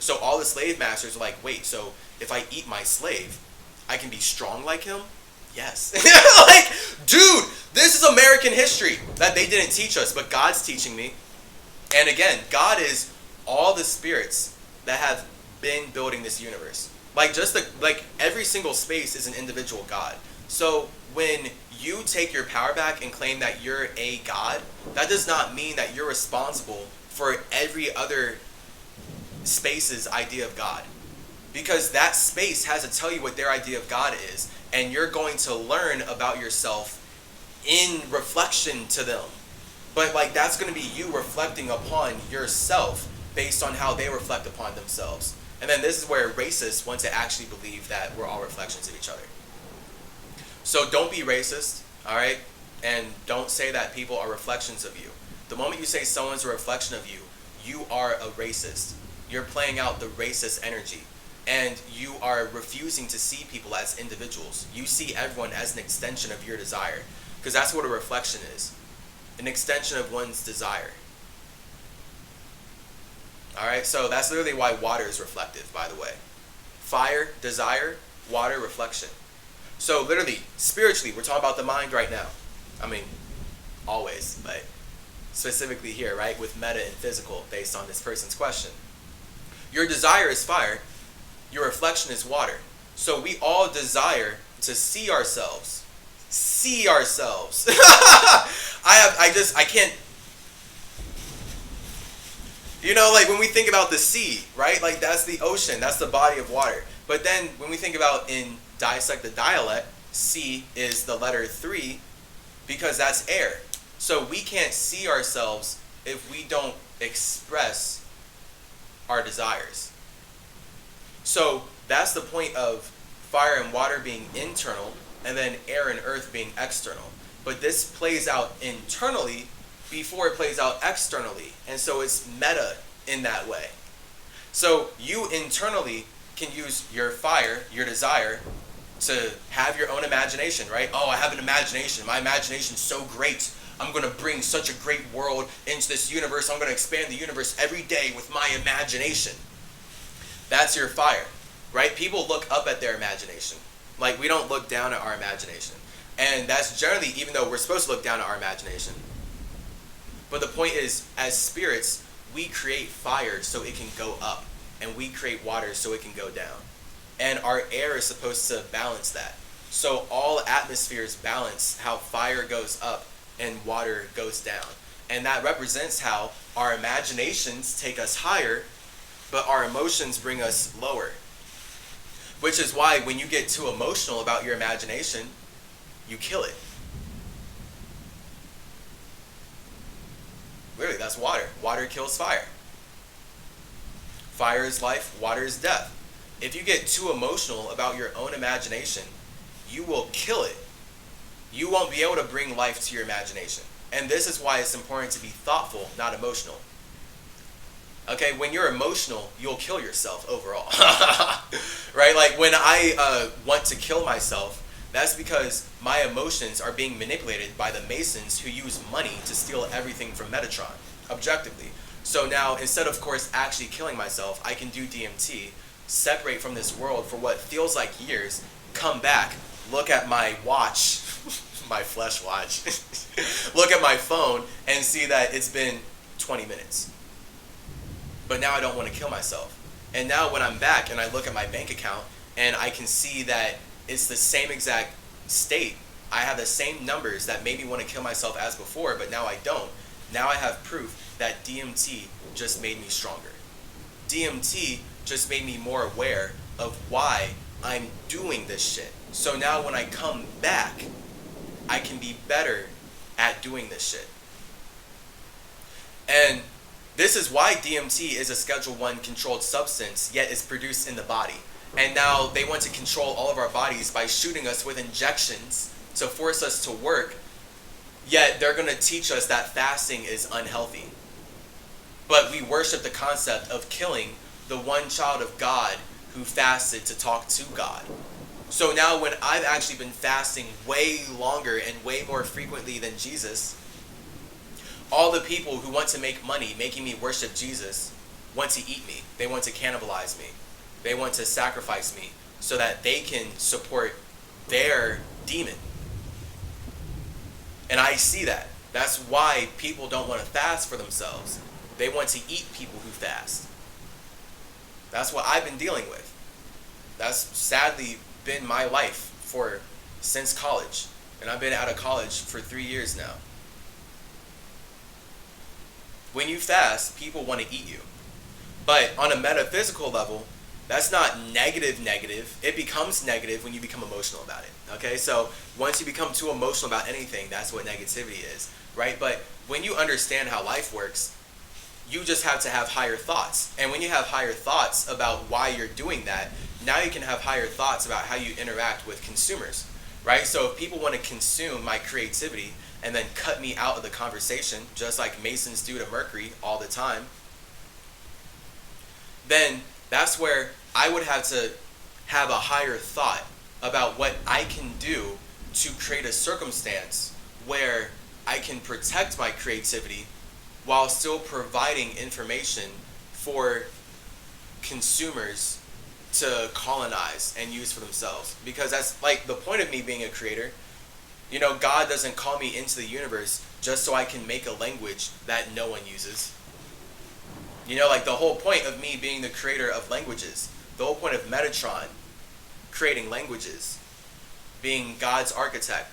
So all the slave masters are like, wait, so if I eat my slave, I can be strong like him? Yes. Like, dude, this is American history that they didn't teach us, but God's teaching me. And again, God is all the spirits that have been building this universe. Like, like every single space is an individual God. So when you take your power back and claim that you're a God, that does not mean that you're responsible for every other space's idea of God, because that space has to tell you what their idea of God is, and you're going to learn about yourself in reflection to them. But like, that's going to be you reflecting upon yourself based on how they reflect upon themselves. And then this is where racists want to actually believe that we're all reflections of each other. So don't be racist, all right? And don't say that people are reflections of you. The moment you say someone's a reflection of you, you are a racist. You're playing out the racist energy, and you are refusing to see people as individuals. You see everyone as an extension of your desire, because that's what a reflection is, an extension of one's desire. All right, so that's literally why water is reflective, by the way. Fire, desire, water, reflection. So literally, spiritually, we're talking about the mind right now. I mean, always, but specifically here, right, with meta and physical, based on this person's question. Your desire is fire. Your reflection is water. So we all desire to see ourselves. See ourselves. I can't. You know, like when we think about the sea, right? Like that's the ocean. That's the body of water. But then when we think about in Dissect Da Dialect, C is the letter 3 because that's air. So we can't see ourselves if we don't express our desires. So that's the point of fire and water being internal, and then air and earth being external. But this plays out internally before it plays out externally, and so it's meta in that way. So you internally can use your fire, your desire, to have your own imagination, right? Oh, I have an imagination. My imagination is so great. I'm going to bring such a great world into this universe. I'm going to expand the universe every day with my imagination. That's your fire, right? People look up at their imagination. Like, we don't look down at our imagination. And that's generally, even though we're supposed to look down at our imagination. But the point is, as spirits, we create fire so it can go up. And we create water so it can go down. And our air is supposed to balance that. So all atmospheres balance how fire goes up and water goes down. And that represents how our imaginations take us higher, but our emotions bring us lower. Which is why when you get too emotional about your imagination, you kill it. Literally, that's water. Water kills fire. Fire is life, water is death. If you get too emotional about your own imagination, you will kill it. You won't be able to bring life to your imagination. And this is why it's important to be thoughtful, not emotional. Okay, when you're emotional, you'll kill yourself overall. when I want to kill myself, that's because my emotions are being manipulated by the Masons who use money to steal everything from Metatron, objectively. So now, instead of course actually killing myself, I can do DMT, separate from this world for what feels like years, come back, look at my watch, my flesh watch, look at my phone and see that it's been 20 minutes. But now I don't want to kill myself. And now when I'm back and I look at my bank account and I can see that it's the same exact state, I have the same numbers that made me want to kill myself as before, but now I don't. Now I have proof that DMT just made me stronger. DMT just made me more aware of why I'm doing this shit. So now when I come back, I can be better at doing this shit. And this is why DMT is a Schedule 1 controlled substance, yet is produced in the body. And now they want to control all of our bodies by shooting us with injections to force us to work, yet they're going to teach us that fasting is unhealthy. But we worship the concept of killing the one child of God who fasted to talk to God. So now when I've actually been fasting way longer and way more frequently than Jesus, all the people who want to make money making me worship Jesus want to eat me. They want to cannibalize me. They want to sacrifice me so that they can support their demon. And I see that. That's why people don't want to fast for themselves. They want to eat people who fast. That's what I've been dealing with. That's sadly been my life since college. And I've been out of college for 3 years now. When you fast, people want to eat you. But on a metaphysical level, that's not negative. It becomes negative when you become emotional about it. Okay, so once you become too emotional about anything, that's what negativity is, right? But when you understand how life works, you just have to have higher thoughts. And when you have higher thoughts about why you're doing that, now you can have higher thoughts about how you interact with consumers, right? So if people want to consume my creativity and then cut me out of the conversation, just like Masons do to Mercury all the time, then that's where I would have to have a higher thought about what I can do to create a circumstance where I can protect my creativity while still providing information for consumers to colonize and use for themselves. Because that's like the point of me being a creator. You know, God doesn't call me into the universe just so I can make a language that no one uses. You know, like the whole point of me being the creator of languages, the whole point of Metatron, creating languages, being God's architect,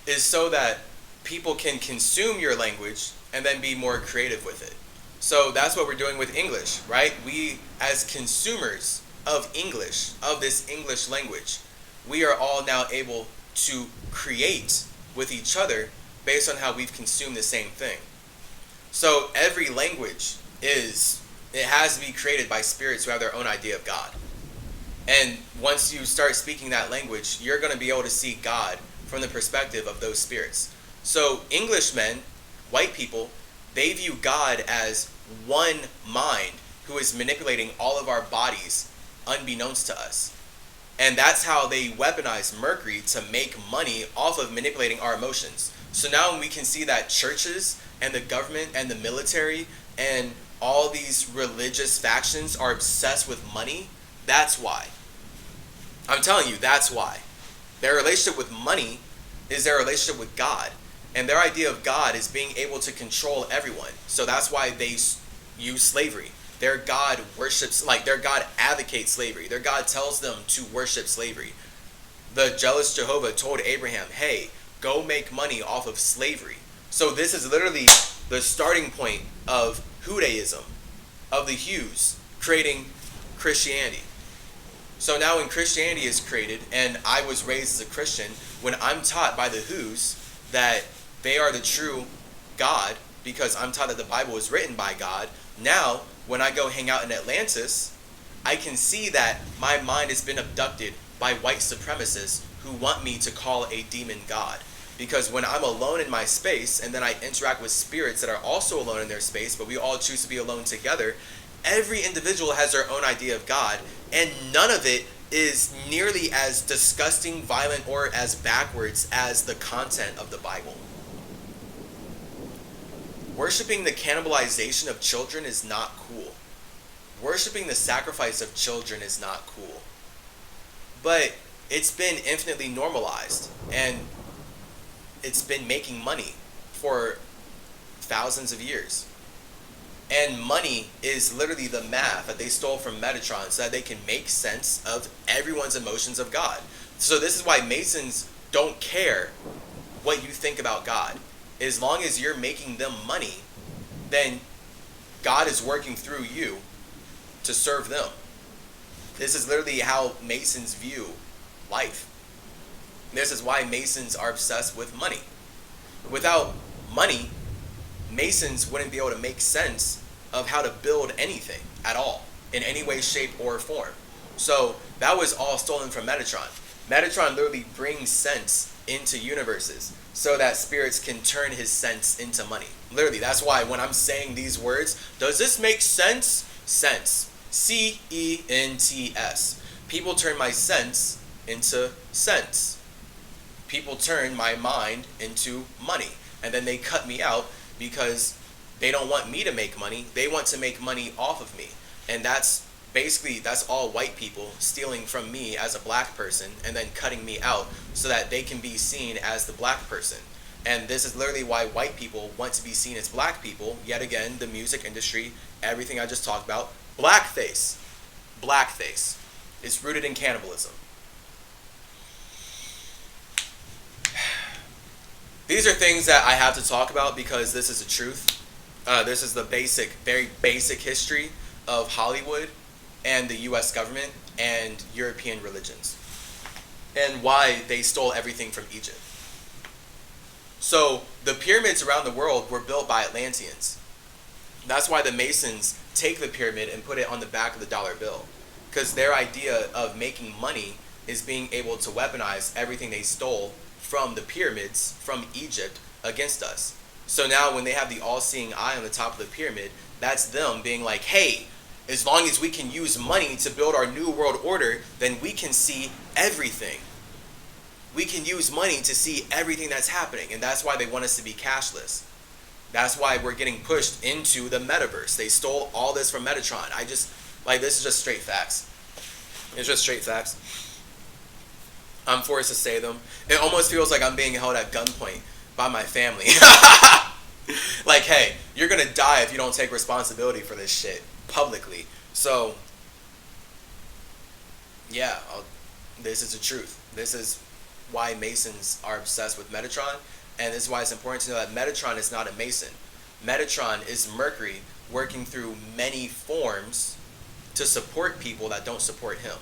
is so that people can consume your language and then be more creative with it. So that's what we're doing with English, right? We, as consumers of English, of this English language, we are all now able to create with each other based on how we've consumed the same thing. So every language it has to be created by spirits who have their own idea of God. And once you start speaking that language, you're going to be able to see God from the perspective of those spirits. So Englishmen, white people, they view God as one mind who is manipulating all of our bodies unbeknownst to us. And that's how they weaponize Mercury to make money off of manipulating our emotions. So now when we can see that churches and the government and the military and all these religious factions are obsessed with money, that's why. I'm telling you, that's why. Their relationship with money is their relationship with God. And their idea of God is being able to control everyone. So that's why they use slavery. Their God worships, like their God advocates slavery. Their God tells them to worship slavery. The jealous Jehovah told Abraham, hey, go make money off of slavery. So this is literally the starting point of Judaism, of the Hughes, creating Christianity. So now when Christianity is created, and I was raised as a Christian, when I'm taught by the Who's that they are the true God, because I'm taught that the Bible was written by God, now when I go hang out in Atlantis, I can see that my mind has been abducted by white supremacists who want me to call a demon God. Because when I'm alone in my space, and then I interact with spirits that are also alone in their space, but we all choose to be alone together, every individual has their own idea of God, and none of it is nearly as disgusting, violent, or as backwards as the content of the Bible. Worshipping the cannibalization of children is not cool. Worshipping the sacrifice of children is not cool. But it's been infinitely normalized, and it's been making money for thousands of years. And money is literally the math that they stole from Metatron so that they can make sense of everyone's emotions of God. So this is why Masons don't care what you think about God. As long as you're making them money, then God is working through you to serve them. This is literally how Masons view life. This is why Masons are obsessed with money. Without money, Masons wouldn't be able to make sense of how to build anything at all, in any way, shape, or form. So that was all stolen from Metatron. Metatron literally brings sense into universes so that spirits can turn his sense into money. Literally, that's why when I'm saying these words, does this make sense? Sense. C-E-N-T-S. People turn my sense into sense. People turn my mind into money. And then they cut me out because they don't want me to make money. They want to make money off of me. And that's all white people stealing from me as a black person and then cutting me out so that they can be seen as the black person. And this is literally why white people want to be seen as black people. Yet again, the music industry, everything I just talked about. Blackface. Blackface. It's rooted in cannibalism. These are things that I have to talk about because this is the truth. This is the very basic history of Hollywood and the U.S. government and European religions, and why they stole everything from Egypt. So the pyramids around the world were built by Atlanteans. That's why the Masons take the pyramid and put it on the back of the dollar bill, because their idea of making money is being able to weaponize everything they stole from the pyramids from Egypt against us. So now when they have the all-seeing eye on the top of the pyramid, that's them being like, hey, as long as we can use money to build our new world order, then we can see everything. We can use money to see everything that's happening. And that's why they want us to be cashless. That's why we're getting pushed into the metaverse. They stole all this from Metatron. This is just straight facts. It's just straight facts. I'm forced to say them. It almost feels like I'm being held at gunpoint by my family. Like, hey, you're gonna die if you don't take responsibility for this shit publicly. So, yeah, this is the truth. This is why Masons are obsessed with Metatron, and this is why it's important to know that Metatron is not a Mason. Metatron is Mercury working through many forms to support people that don't support him.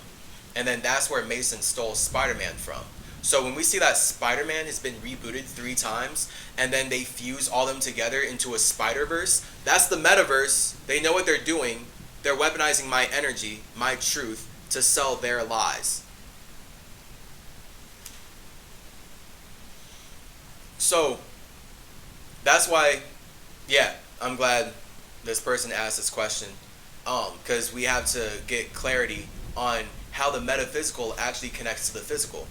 And then that's where Mason stole Spider-Man from. So when we see that Spider-Man has been rebooted 3 times, and then they fuse all them together into a Spider-Verse, that's the metaverse. They know what they're doing. They're weaponizing my energy, my truth, to sell their lies. So that's why, yeah, I'm glad this person asked this question, because we have to get clarity on how the metaphysical actually connects to the physical.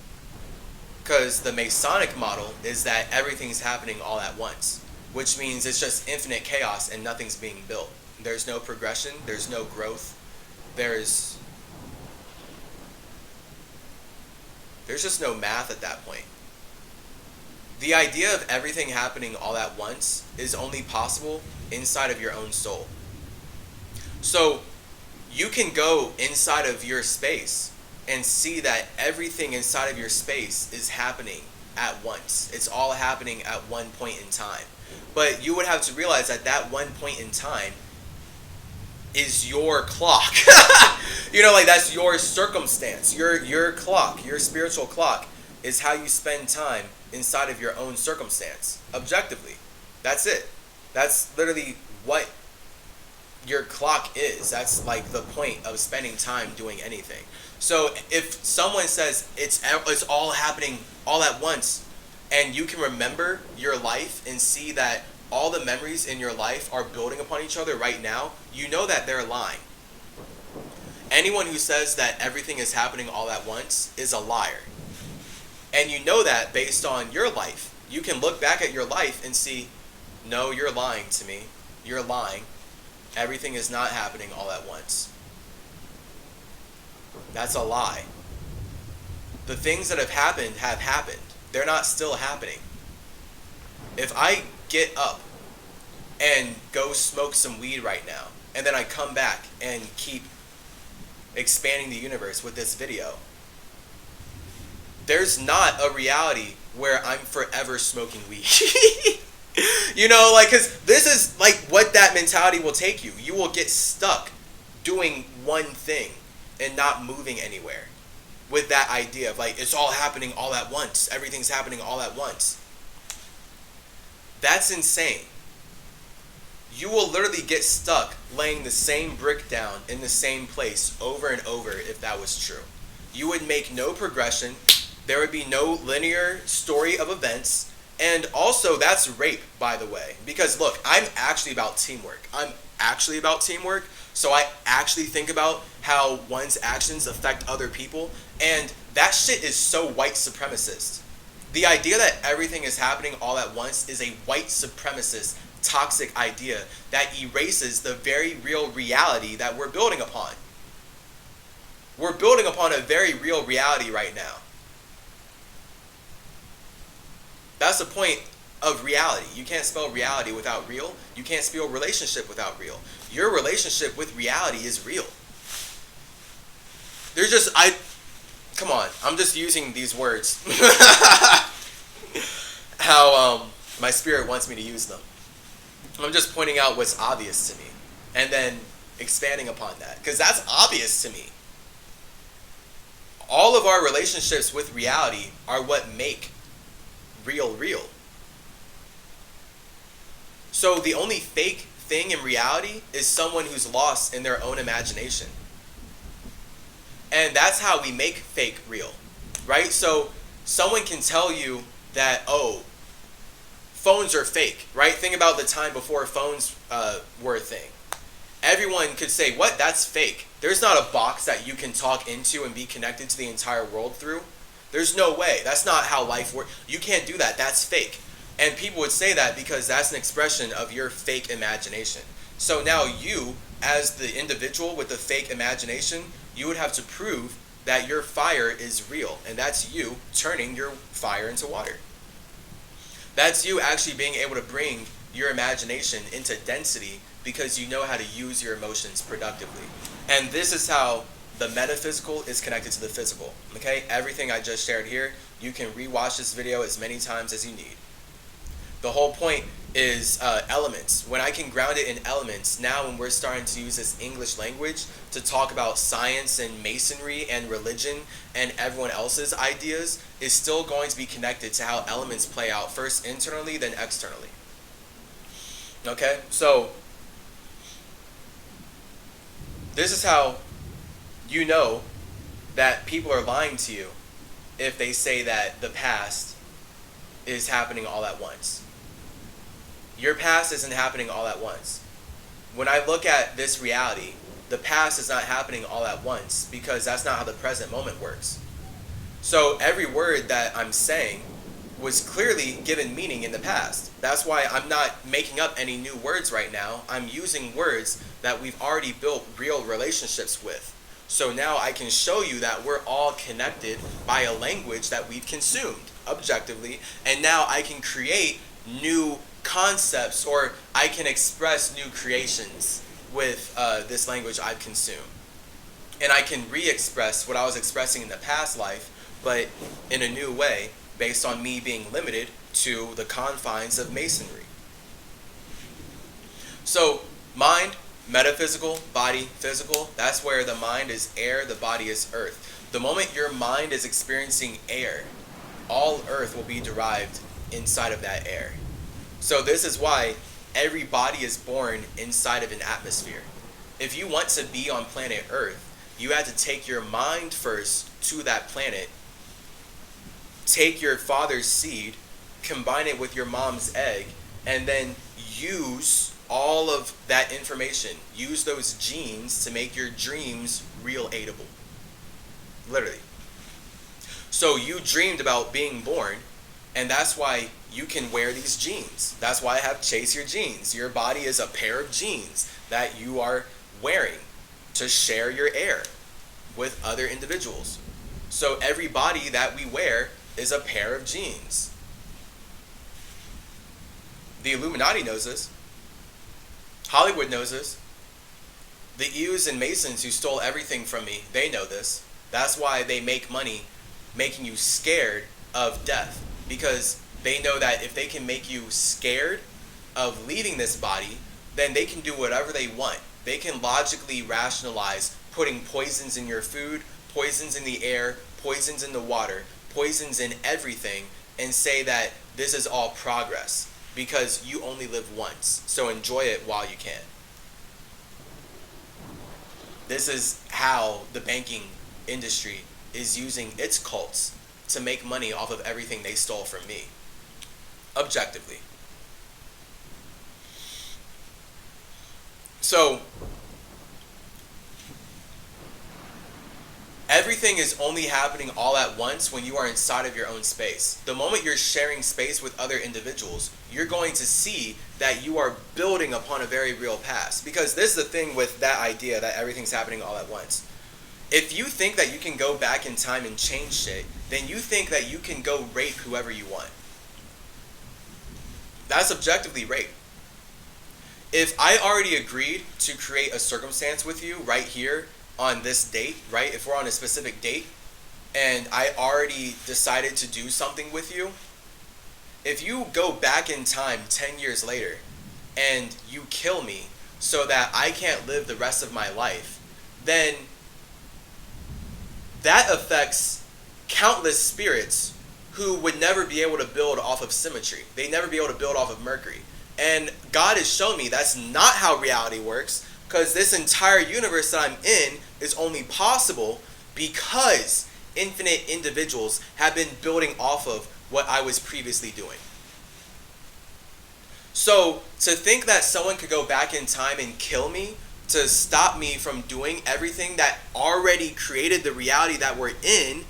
Because the Masonic model is that everything's happening all at once, which means it's just infinite chaos and nothing's being built. There's no progression, there's no growth, there's just no math at that point. The idea of everything happening all at once is only possible inside of your own soul. So you can go inside of your space and see that everything inside of your space is happening at once. It's all happening at one point in time. But you would have to realize that that one point in time is your clock. That's your circumstance. Your clock, your spiritual clock is how you spend time inside of your own circumstance. Objectively. That's it. That's literally what your clock is. That's like the point of spending time doing anything. So if someone says it's all happening all at once, and you can remember your life and see that all the memories in your life are building upon each other right now, you know that they're lying. Anyone who says that everything is happening all at once is a liar. And you know that based on your life. You can look back at your life and see, no, you're lying to me. You're lying. Everything is not happening all at once. That's a lie. The things that have happened have happened. They're not still happening. If I get up and go smoke some weed right now, and then I come back and keep expanding the universe with this video, there's not a reality where I'm forever smoking weed. You know, like, because this is like what that mentality will take you. You will get stuck doing one thing and not moving anywhere with that idea of like, it's all happening all at once. Everything's happening all at once. That's insane. You will literally get stuck laying the same brick down in the same place over and over if that was true. You would make no progression. There would be no linear story of events. And also, that's rape, by the way. Because look, I'm actually about teamwork. So I actually think about how one's actions affect other people. And that shit is so white supremacist. The idea that everything is happening all at once is a white supremacist, toxic idea that erases the very real reality that we're building upon. We're building upon a very real reality right now. That's the point of reality. You can't spell reality without real. You can't spell relationship without real. Your relationship with reality is real. Come on, I'm just using these words. How my spirit wants me to use them. I'm just pointing out what's obvious to me. And then expanding upon that. Because that's obvious to me. All of our relationships with reality are what make real. So the only fake thing in reality is someone who's lost in their own imagination. And that's how we make fake real, right? So someone can tell you that, oh, phones are fake, right? Think about the time before phones were a thing. Everyone could say, what? That's fake. There's not a box that you can talk into and be connected to the entire world through. There's no way. That's not how life works. You can't do that. That's fake. And people would say that because that's an expression of your fake imagination. So now you, as the individual with the fake imagination, you would have to prove that your fire is real. And that's you turning your fire into water. That's you actually being able to bring your imagination into density because you know how to use your emotions productively. And this is how the metaphysical is connected to the physical. Okay? Everything I just shared here, you can rewatch this video as many times as you need. The whole point is elements. When I can ground it in elements, now when we're starting to use this English language to talk about science and masonry and religion and everyone else's ideas, is still going to be connected to how elements play out, first internally, then externally. Okay? So, this is how you know that people are lying to you if they say that the past is happening all at once. Your past isn't happening all at once. When I look at this reality, the past is not happening all at once because that's not how the present moment works. So every word that I'm saying was clearly given meaning in the past. That's why I'm not making up any new words right now. I'm using words that we've already built real relationships with. So now I can show you that we're all connected by a language that we've consumed objectively. And now I can create new concepts, or I can express new creations with this language I've consumed. And I can re-express what I was expressing in the past life, but in a new way, based on me being limited to the confines of masonry. So, mind, metaphysical, body, physical, that's where the mind is air, the body is earth. The moment your mind is experiencing air, all earth will be derived inside of that air. So this is why every body is born inside of an atmosphere. If you want to be on planet Earth, you have to take your mind first to that planet, take your father's seed, combine it with your mom's egg, and then use all of that information. Use those genes to make your dreams relatable. Literally. So you dreamed about being born, and that's why you can wear these jeans. That's why I have chase your jeans. Your body is a pair of jeans that you are wearing to share your air with other individuals. So every body that we wear is a pair of jeans. The Illuminati knows this. Hollywood knows this. The Ews and Masons who stole everything from me, they know this. That's why they make money making you scared of death. Because they know that if they can make you scared of leaving this body, then they can do whatever they want. They can logically rationalize putting poisons in your food, poisons in the air, poisons in the water, poisons in everything, and say that this is all progress because you only live once. So enjoy it while you can. This is how the banking industry is using its cults to make money off of everything they stole from me. Objectively. So, everything is only happening all at once when you are inside of your own space. The moment you're sharing space with other individuals, you're going to see that you are building upon a very real past. Because this is the thing with that idea that everything's happening all at once. If you think that you can go back in time and change shit, then you think that you can go rape whoever you want. That's objectively rape. If I already agreed to create a circumstance with you right here on this date, right? If we're on a specific date and I already decided to do something with you, if you go back in time 10 years later and you kill me so that I can't live the rest of my life, then that affects countless spirits who would never be able to build off of symmetry. They'd never be able to build off of Mercury. And God has shown me that's not how reality works, because this entire universe that I'm in is only possible because infinite individuals have been building off of what I was previously doing. So to think that someone could go back in time and kill me to stop me from doing everything that already created the reality that we're in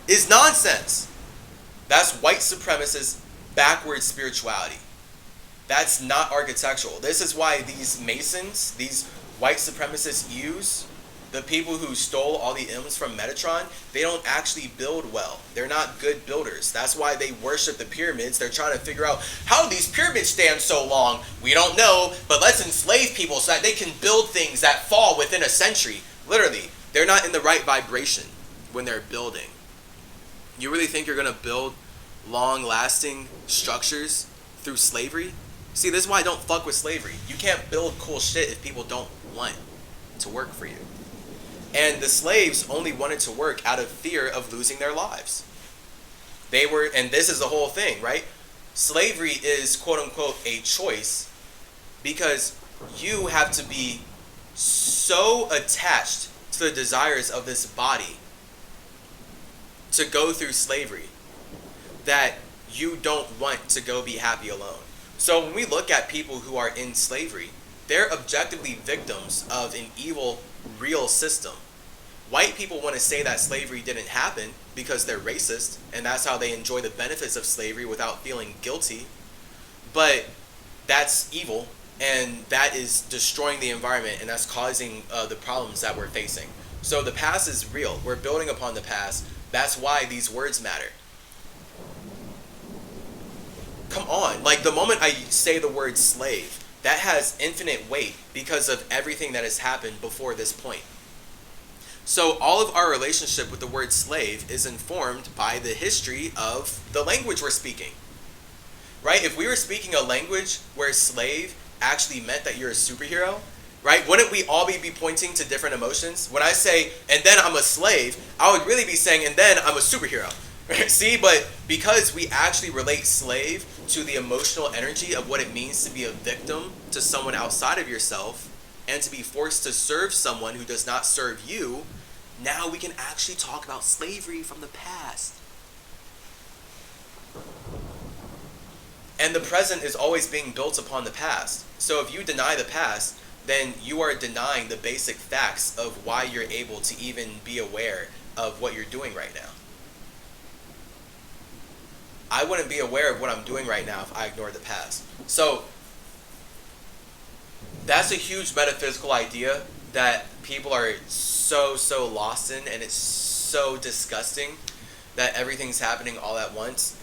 is nonsense. That's white supremacist backward spirituality. That's not architectural. This is why these Masons, these white supremacist Ews, the people who stole all the M's from Metatron, they don't actually build well. They're not good builders. That's why they worship the pyramids. They're trying to figure out, how do these pyramids stand so long? We don't know, but let's enslave people so that they can build things that fall within a century. Literally, they're not in the right vibration when they're building. You really think you're going to build long-lasting structures through slavery? See, this is why I don't fuck with slavery. You can't build cool shit if people don't want to work for you. And the slaves only wanted to work out of fear of losing their lives. They were, and this is the whole thing, right? Slavery is quote unquote a choice because you have to be so attached to the desires of this body to go through slavery that you don't want to go be happy alone. So when we look at people who are in slavery, they're objectively victims of an evil, real system. White people want to say that slavery didn't happen because they're racist, and that's how they enjoy the benefits of slavery without feeling guilty. But that's evil, and that is destroying the environment, and that's causing the problems that we're facing. So the past is real. We're building upon the past. That's why these words matter. Come on. Like, the moment I say the word slave, that has infinite weight because of everything that has happened before this point. So all of our relationship with the word slave is informed by the history of the language we're speaking. Right? If we were speaking a language where slave actually meant that you're a superhero, right? Wouldn't we all be pointing to different emotions? When I say, and then I'm a slave, I would really be saying, and then I'm a superhero. Right? See, but because we actually relate slave to the emotional energy of what it means to be a victim to someone outside of yourself and to be forced to serve someone who does not serve you, now we can actually talk about slavery from the past. And the present is always being built upon the past. So if you deny the past, then you are denying the basic facts of why you're able to even be aware of what you're doing right now. I wouldn't be aware of what I'm doing right now if I ignored the past. So that's a huge metaphysical idea that people are so lost in, and it's so disgusting that everything's happening all at once.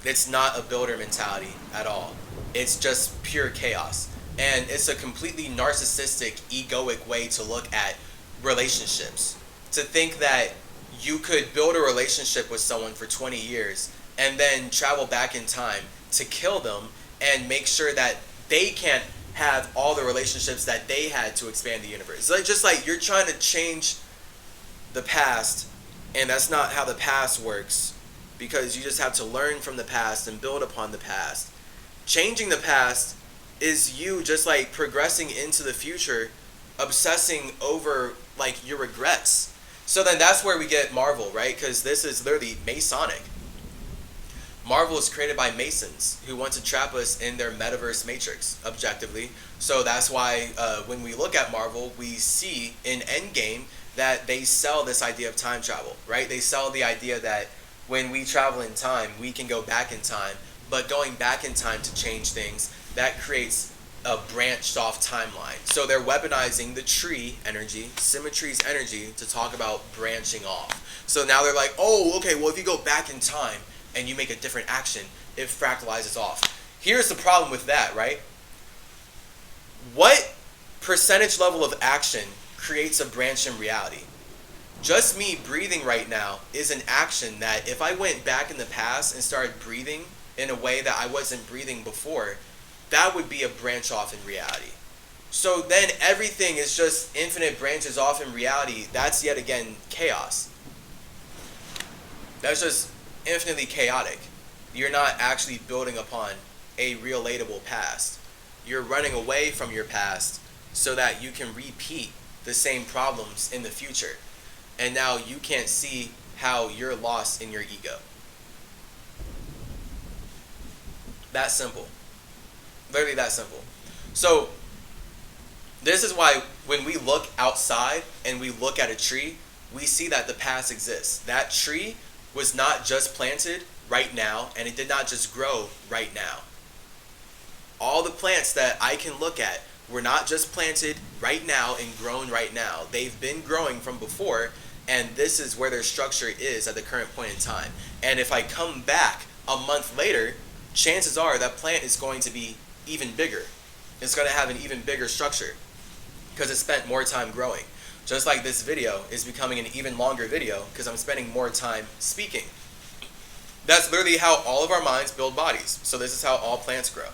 It's not a builder mentality at all. It's just pure chaos. And it's a completely narcissistic, egoic way to look at relationships. To think that you could build a relationship with someone for 20 years and then travel back in time to kill them and make sure that they can't have all the relationships that they had to expand the universe. It's just like you're trying to change the past, and that's not how the past works, because you just have to learn from the past and build upon the past. Changing the past is you just like progressing into the future, obsessing over like your regrets. So then that's where we get Marvel, right? Because this is literally Masonic. Marvel is created by Masons who want to trap us in their metaverse matrix, objectively. So that's why when we look at Marvel, we see in Endgame that they sell this idea of time travel, right? They sell the idea that when we travel in time, we can go back in time, but going back in time to change things, that creates a branched off timeline. So they're weaponizing the tree energy, symmetry's energy, to talk about branching off. So now they're like, oh, okay, well, if you go back in time and you make a different action, it fractalizes off. Here's the problem with that, right? What percentage level of action creates a branch in reality? Just me breathing right now is an action that if I went back in the past and started breathing in a way that I wasn't breathing before, that would be a branch off in reality. So then everything is just infinite branches off in reality. That's yet again chaos. That's just infinitely chaotic. You're not actually building upon a relatable past. You're running away from your past so that you can repeat the same problems in the future. And now you can't see how you're lost in your ego. That simple. Literally that simple. So this is why when we look outside and we look at a tree, we see that the past exists. That tree was not just planted right now, and it did not just grow right now. All the plants that I can look at were not just planted right now and grown right now. They've been growing from before, and this is where their structure is at the current point in time. And if I come back a month later, chances are that plant is going to be even bigger. It's going to have an even bigger structure because it spent more time growing. Just like this video is becoming an even longer video because I'm spending more time speaking. That's literally how all of our minds build bodies. So this is how all plants grow.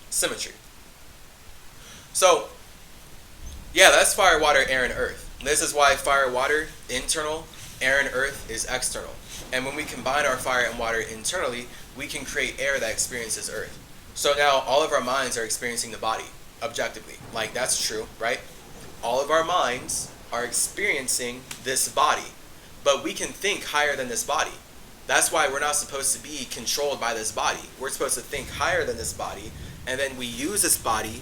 Symmetry. So, yeah, that's fire, water, air, and earth. This is why fire, water, internal, air, and earth is external. And when we combine our fire and water internally, we can create air that experiences earth. So now all of our minds are experiencing the body, objectively. Like, that's true, right? All of our minds are experiencing this body. But we can think higher than this body. That's why we're not supposed to be controlled by this body. We're supposed to think higher than this body, and then we use this body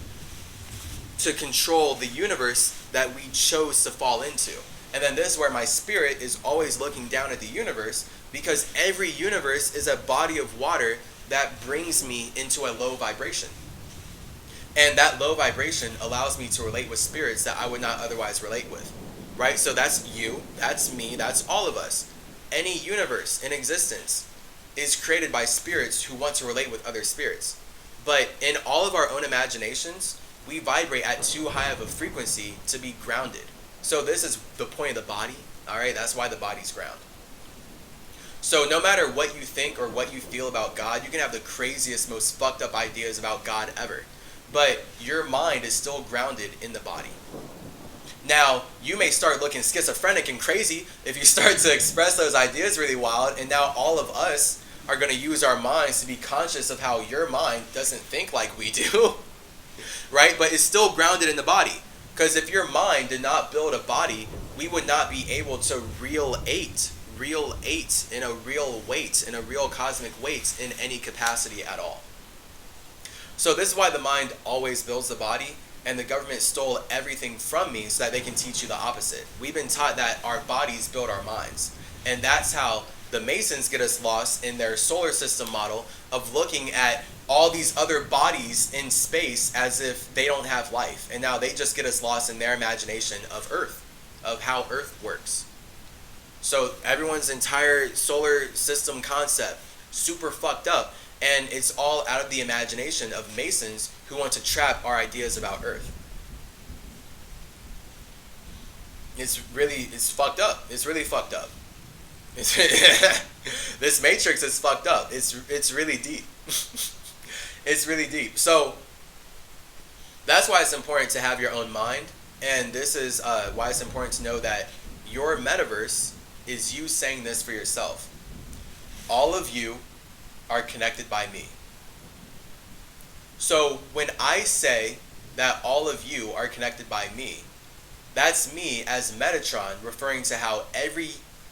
to control the universe that we chose to fall into. And then this is where my spirit is always looking down at the universe, because every universe is a body of water that brings me into a low vibration. And that low vibration allows me to relate with spirits that I would not otherwise relate with. Right? So that's you, that's me, that's all of us. Any universe in existence is created by spirits who want to relate with other spirits. But in all of our own imaginations, we vibrate at too high of a frequency to be grounded. So this is the point of the body, all right? That's why the body's ground. So no matter what you think or what you feel about God, you can have the craziest, most fucked up ideas about God ever. But your mind is still grounded in the body. Now, you may start looking schizophrenic and crazy if you start to express those ideas really wild, and now all of us are going to use our minds to be conscious of how your mind doesn't think like we do, right? But it's still grounded in the body. Because if your mind did not build a body, we would not be able to relate real eight, in a real weight, in a real cosmic weight in any capacity at all. So this is why the mind always builds the body, and the government stole everything from me so that they can teach you the opposite. We've been taught that our bodies build our minds. And that's how the Masons get us lost in their solar system model of looking at all these other bodies in space as if they don't have life. And now they just get us lost in their imagination of Earth, of how Earth works. So everyone's entire solar system concept, super fucked up. And it's all out of the imagination of Masons who want to trap our ideas about Earth. It's fucked up. It's really fucked up. This matrix is fucked up. It's really deep. It's really deep. So that's why it's important to have your own mind. And this is why it's important to know that your metaverse is you saying this for yourself. All of you are connected by me. So when I say that all of you are connected by me, that's me as Metatron referring to how every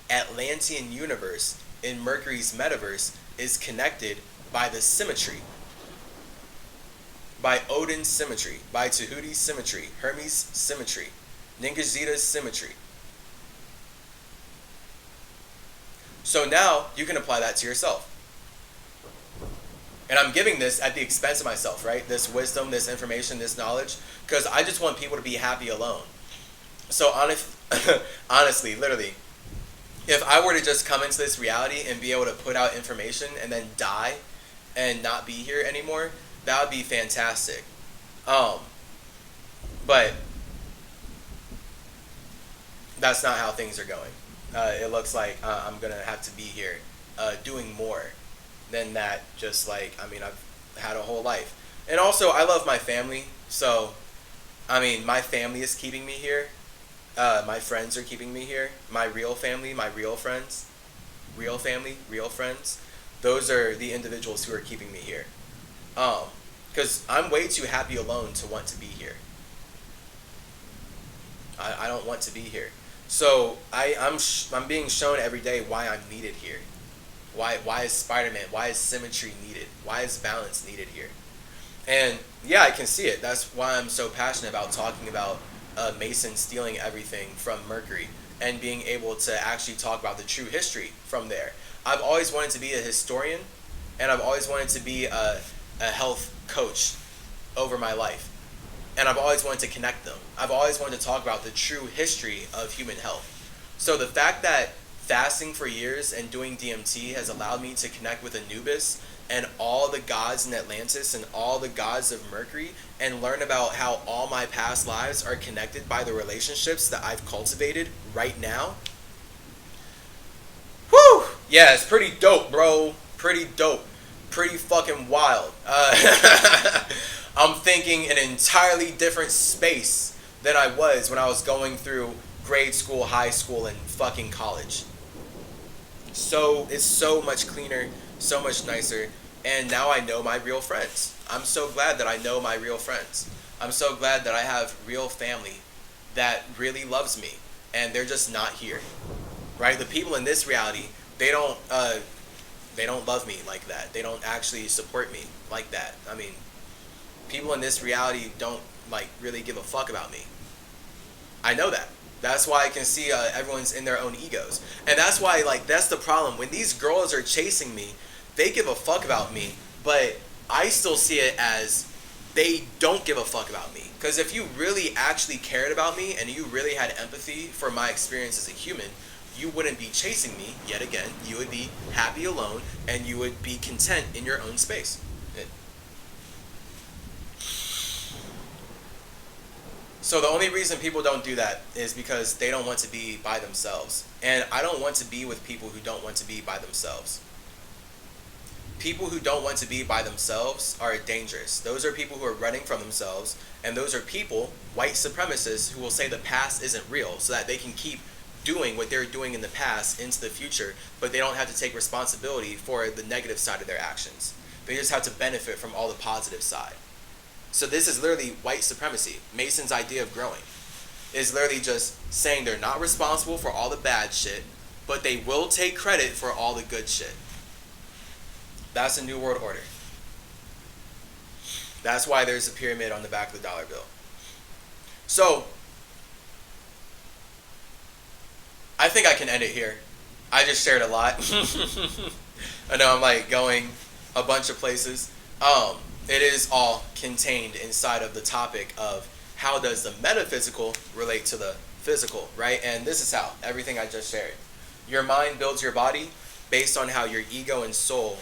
Atlantean universe in Mercury's metaverse is connected by the symmetry. By Odin's symmetry, by Tahuti's symmetry, Hermes' symmetry, Ningishzita's symmetry. So now you can apply that to yourself. And I'm giving this at the expense of myself, right? This wisdom, this information, this knowledge, because I just want people to be happy alone. So honestly, literally, if I were to just come into this reality and be able to put out information and then die and not be here anymore, that would be fantastic. But that's not how things are going. It looks like I'm going to have to be here doing more than that. Just like, I mean, I've had a whole life. And also, I love my family. So, I mean, my family is keeping me here. My friends are keeping me here. My real family, my real friends. Real family, real friends. Those are the individuals who are keeping me here. Because I'm way too happy alone to want to be here. I don't want to be here. So I'm being shown every day why I'm needed here. Why is Spider-Man? Why is symmetry needed? Why is balance needed here? And yeah, I can see it. That's why I'm so passionate about talking about Mason stealing everything from Mercury and being able to actually talk about the true history from there. I've always wanted to be a historian, and I've always wanted to be a health coach over my life. And I've always wanted to connect them. I've always wanted to talk about the true history of human health. So the fact that fasting for years and doing DMT has allowed me to connect with Anubis and all the gods in Atlantis and all the gods of Mercury and learn about how all my past lives are connected by the relationships that I've cultivated right now. Whew! Yeah, it's pretty dope, bro. Pretty dope. Pretty fucking wild. I'm thinking an entirely different space than I was when I was going through grade school, high school, and fucking college. So it's so much cleaner, so much nicer, and now I know my real friends. I'm so glad that I know my real friends. I'm so glad that I have real family that really loves me, and they're just not here, right? The people in this reality, they don't love me like that. They don't actually support me like that. I mean, people in this reality don't like really give a fuck about me. I know that. That's why I can see everyone's in their own egos. And that's why, like, that's the problem. When these girls are chasing me, they give a fuck about me, but I still see it as they don't give a fuck about me. Because if you really actually cared about me and you really had empathy for my experience as a human, you wouldn't be chasing me yet again. You would be happy alone and you would be content in your own space. So the only reason people don't do that is because they don't want to be by themselves. And I don't want to be with people who don't want to be by themselves. People who don't want to be by themselves are dangerous. Those are people who are running from themselves. And those are people, white supremacists, who will say the past isn't real so that they can keep doing what they're doing in the past into the future, but they don't have to take responsibility for the negative side of their actions. They just have to benefit from all the positive side. So this is literally white supremacy. Mason's idea of growing is literally just saying they're not responsible for all the bad shit, but they will take credit for all the good shit. That's a New World Order. That's why there's a pyramid on the back of the dollar bill. So, I think I can end it here. I just shared a lot. I know I'm like going a bunch of places. It is all contained inside of the topic of how does the metaphysical relate to the physical, right? And this is how, everything I just shared. Your mind builds your body based on how your ego and soul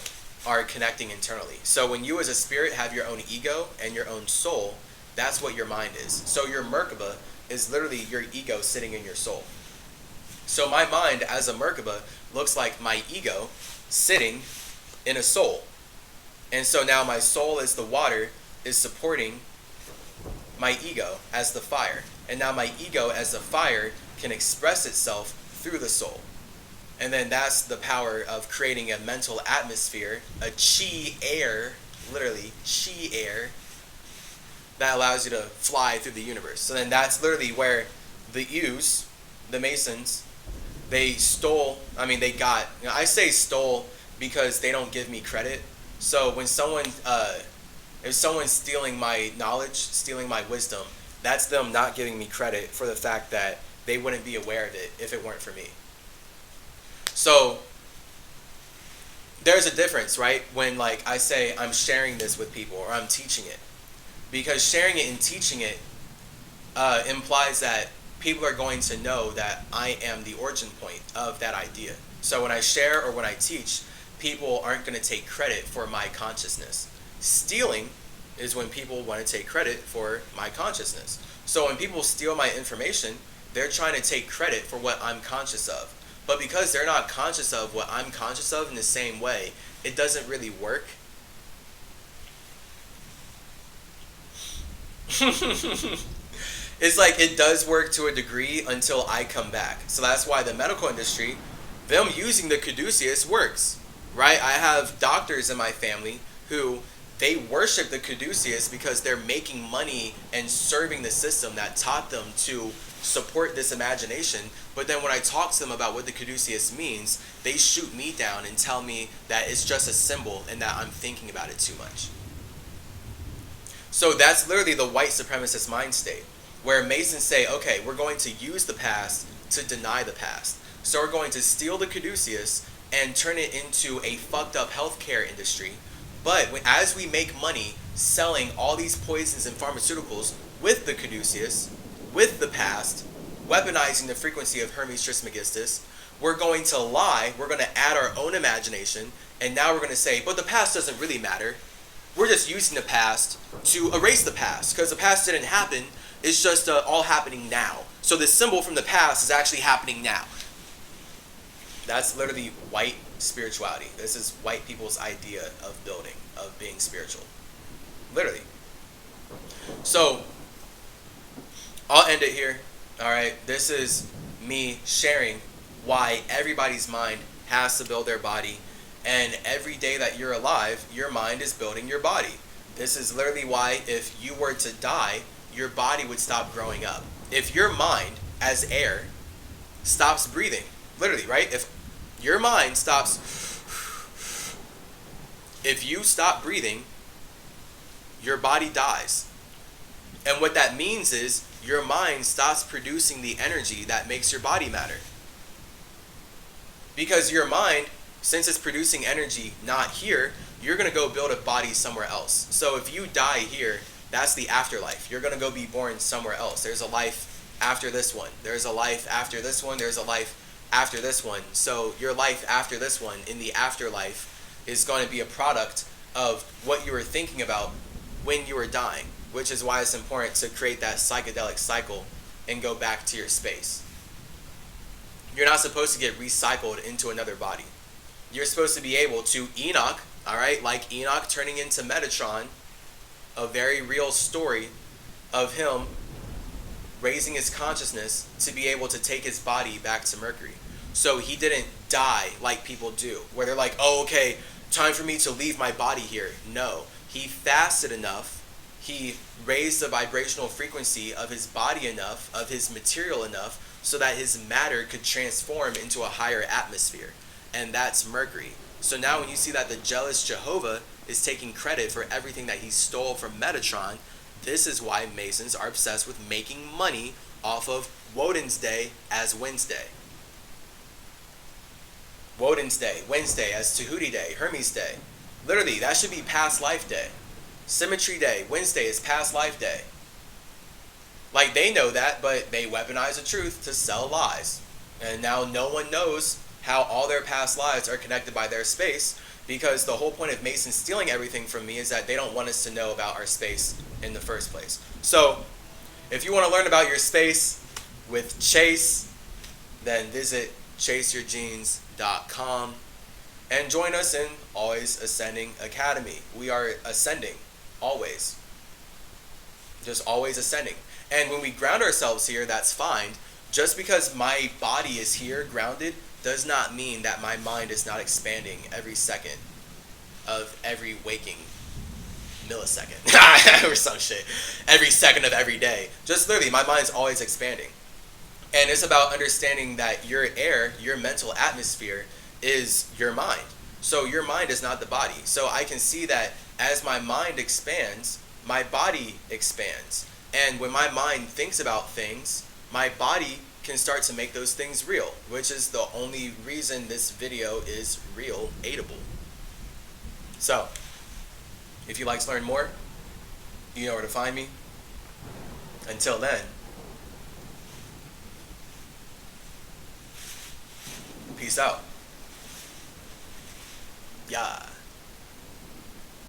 are connecting internally. So when you as a spirit have your own ego and your own soul, that's what your mind is. So your Merkaba is literally your ego sitting in your soul. So my mind as a Merkaba looks like my ego sitting in a soul. And so now my soul as the water is supporting my ego as the fire. And now my ego as the fire can express itself through the soul. And then that's the power of creating a mental atmosphere, a chi air, literally chi air, that allows you to fly through the universe. So then that's literally where the Ews, the Masons, they stole, they got, I say stole because they don't give me credit. So when if someone's stealing my knowledge, stealing my wisdom, that's them not giving me credit for the fact that they wouldn't be aware of it if it weren't for me. So there's a difference, right? When like I say I'm sharing this with people or I'm teaching it. Because sharing it and teaching it implies that people are going to know that I am the origin point of that idea. So when I share or when I teach, people aren't going to take credit for my consciousness. Stealing is when people want to take credit for my consciousness. So when people steal my information, they're trying to take credit for what I'm conscious of. But because they're not conscious of what I'm conscious of in the same way, it doesn't really work. It's like it does work to a degree until I come back. So that's why the medical industry, them using the caduceus works, right? I have doctors in my family who they worship the caduceus because they're making money and serving the system that taught them to support this imagination. But then when I talk to them about what the caduceus means, they shoot me down and tell me that it's just a symbol and that I'm thinking about it too much. So that's literally the white supremacist mind state, where Masons say, okay, we're going to use the past to deny the past. So we're going to steal the caduceus and turn it into a fucked up healthcare industry. But as we make money selling all these poisons and pharmaceuticals with the caduceus, with the past, weaponizing the frequency of Hermes Trismegistus, we're going to lie, we're going to add our own imagination, and now we're going to say, but the past doesn't really matter. We're just using the past to erase the past, because the past didn't happen, it's just all happening now. So the symbol from the past is actually happening now. That's literally white spirituality. This is white people's idea of building, of being spiritual. Literally. So, I'll end it here. Alright, this is me sharing why everybody's mind has to build their body. And every day that you're alive, your mind is building your body. This is literally why if you were to die, your body would stop growing up. If your mind, as air, stops breathing, literally, right? If your mind stops, if you stop breathing, your body dies. And what that means is your mind stops producing the energy that makes your body matter. Because your mind, since it's producing energy not here, you're going to go build a body somewhere else. So if you die here, that's the afterlife. You're going to go be born somewhere else. There's a life after this one. There's a life after this one. There's a life after this one. So your life after this one in the afterlife is going to be a product of what you were thinking about when you were dying, which is why it's important to create that psychedelic cycle and go back to your space. You're not supposed to get recycled into another body. You're supposed to be able to Enoch, all right, like Enoch turning into Metatron, a very real story of him raising his consciousness to be able to take his body back to Mercury. So he didn't die like people do, where they're like, oh, okay, time for me to leave my body here. No, he fasted enough, he raised the vibrational frequency of his body enough, of his material enough, so that his matter could transform into a higher atmosphere. And that's Mercury. So now when you see that the jealous Jehovah is taking credit for everything that he stole from Metatron, this is why Masons are obsessed with making money off of Woden's Day as Wednesday. Woden's Day, Wednesday as Tahuti Day, Hermes Day. Literally, that should be past life day. Symmetry Day, Wednesday is past life day. Like, they know that, but they weaponize the truth to sell lies. And now no one knows how all their past lives are connected by their space, because the whole point of Masons stealing everything from me is that they don't want us to know about our space in the first place. So, if you want to learn about your space with Chase, then visit chaseyourgenes.com and join us in Always Ascending Academy. We are ascending, always. Just always ascending. And when we ground ourselves here, that's fine. Just because my body is here grounded does not mean that my mind is not expanding every second of every waking millisecond or some shit. Every second of every day. Just literally, my mind's always expanding. And it's about understanding that your air, your mental atmosphere, is your mind. So your mind is not the body. So I can see that as my mind expands, my body expands. And when my mind thinks about things, my body can start to make those things real, which is the only reason this video is real-atable. So, if you'd like to learn more, you know where to find me. Until then, peace out. Yeah.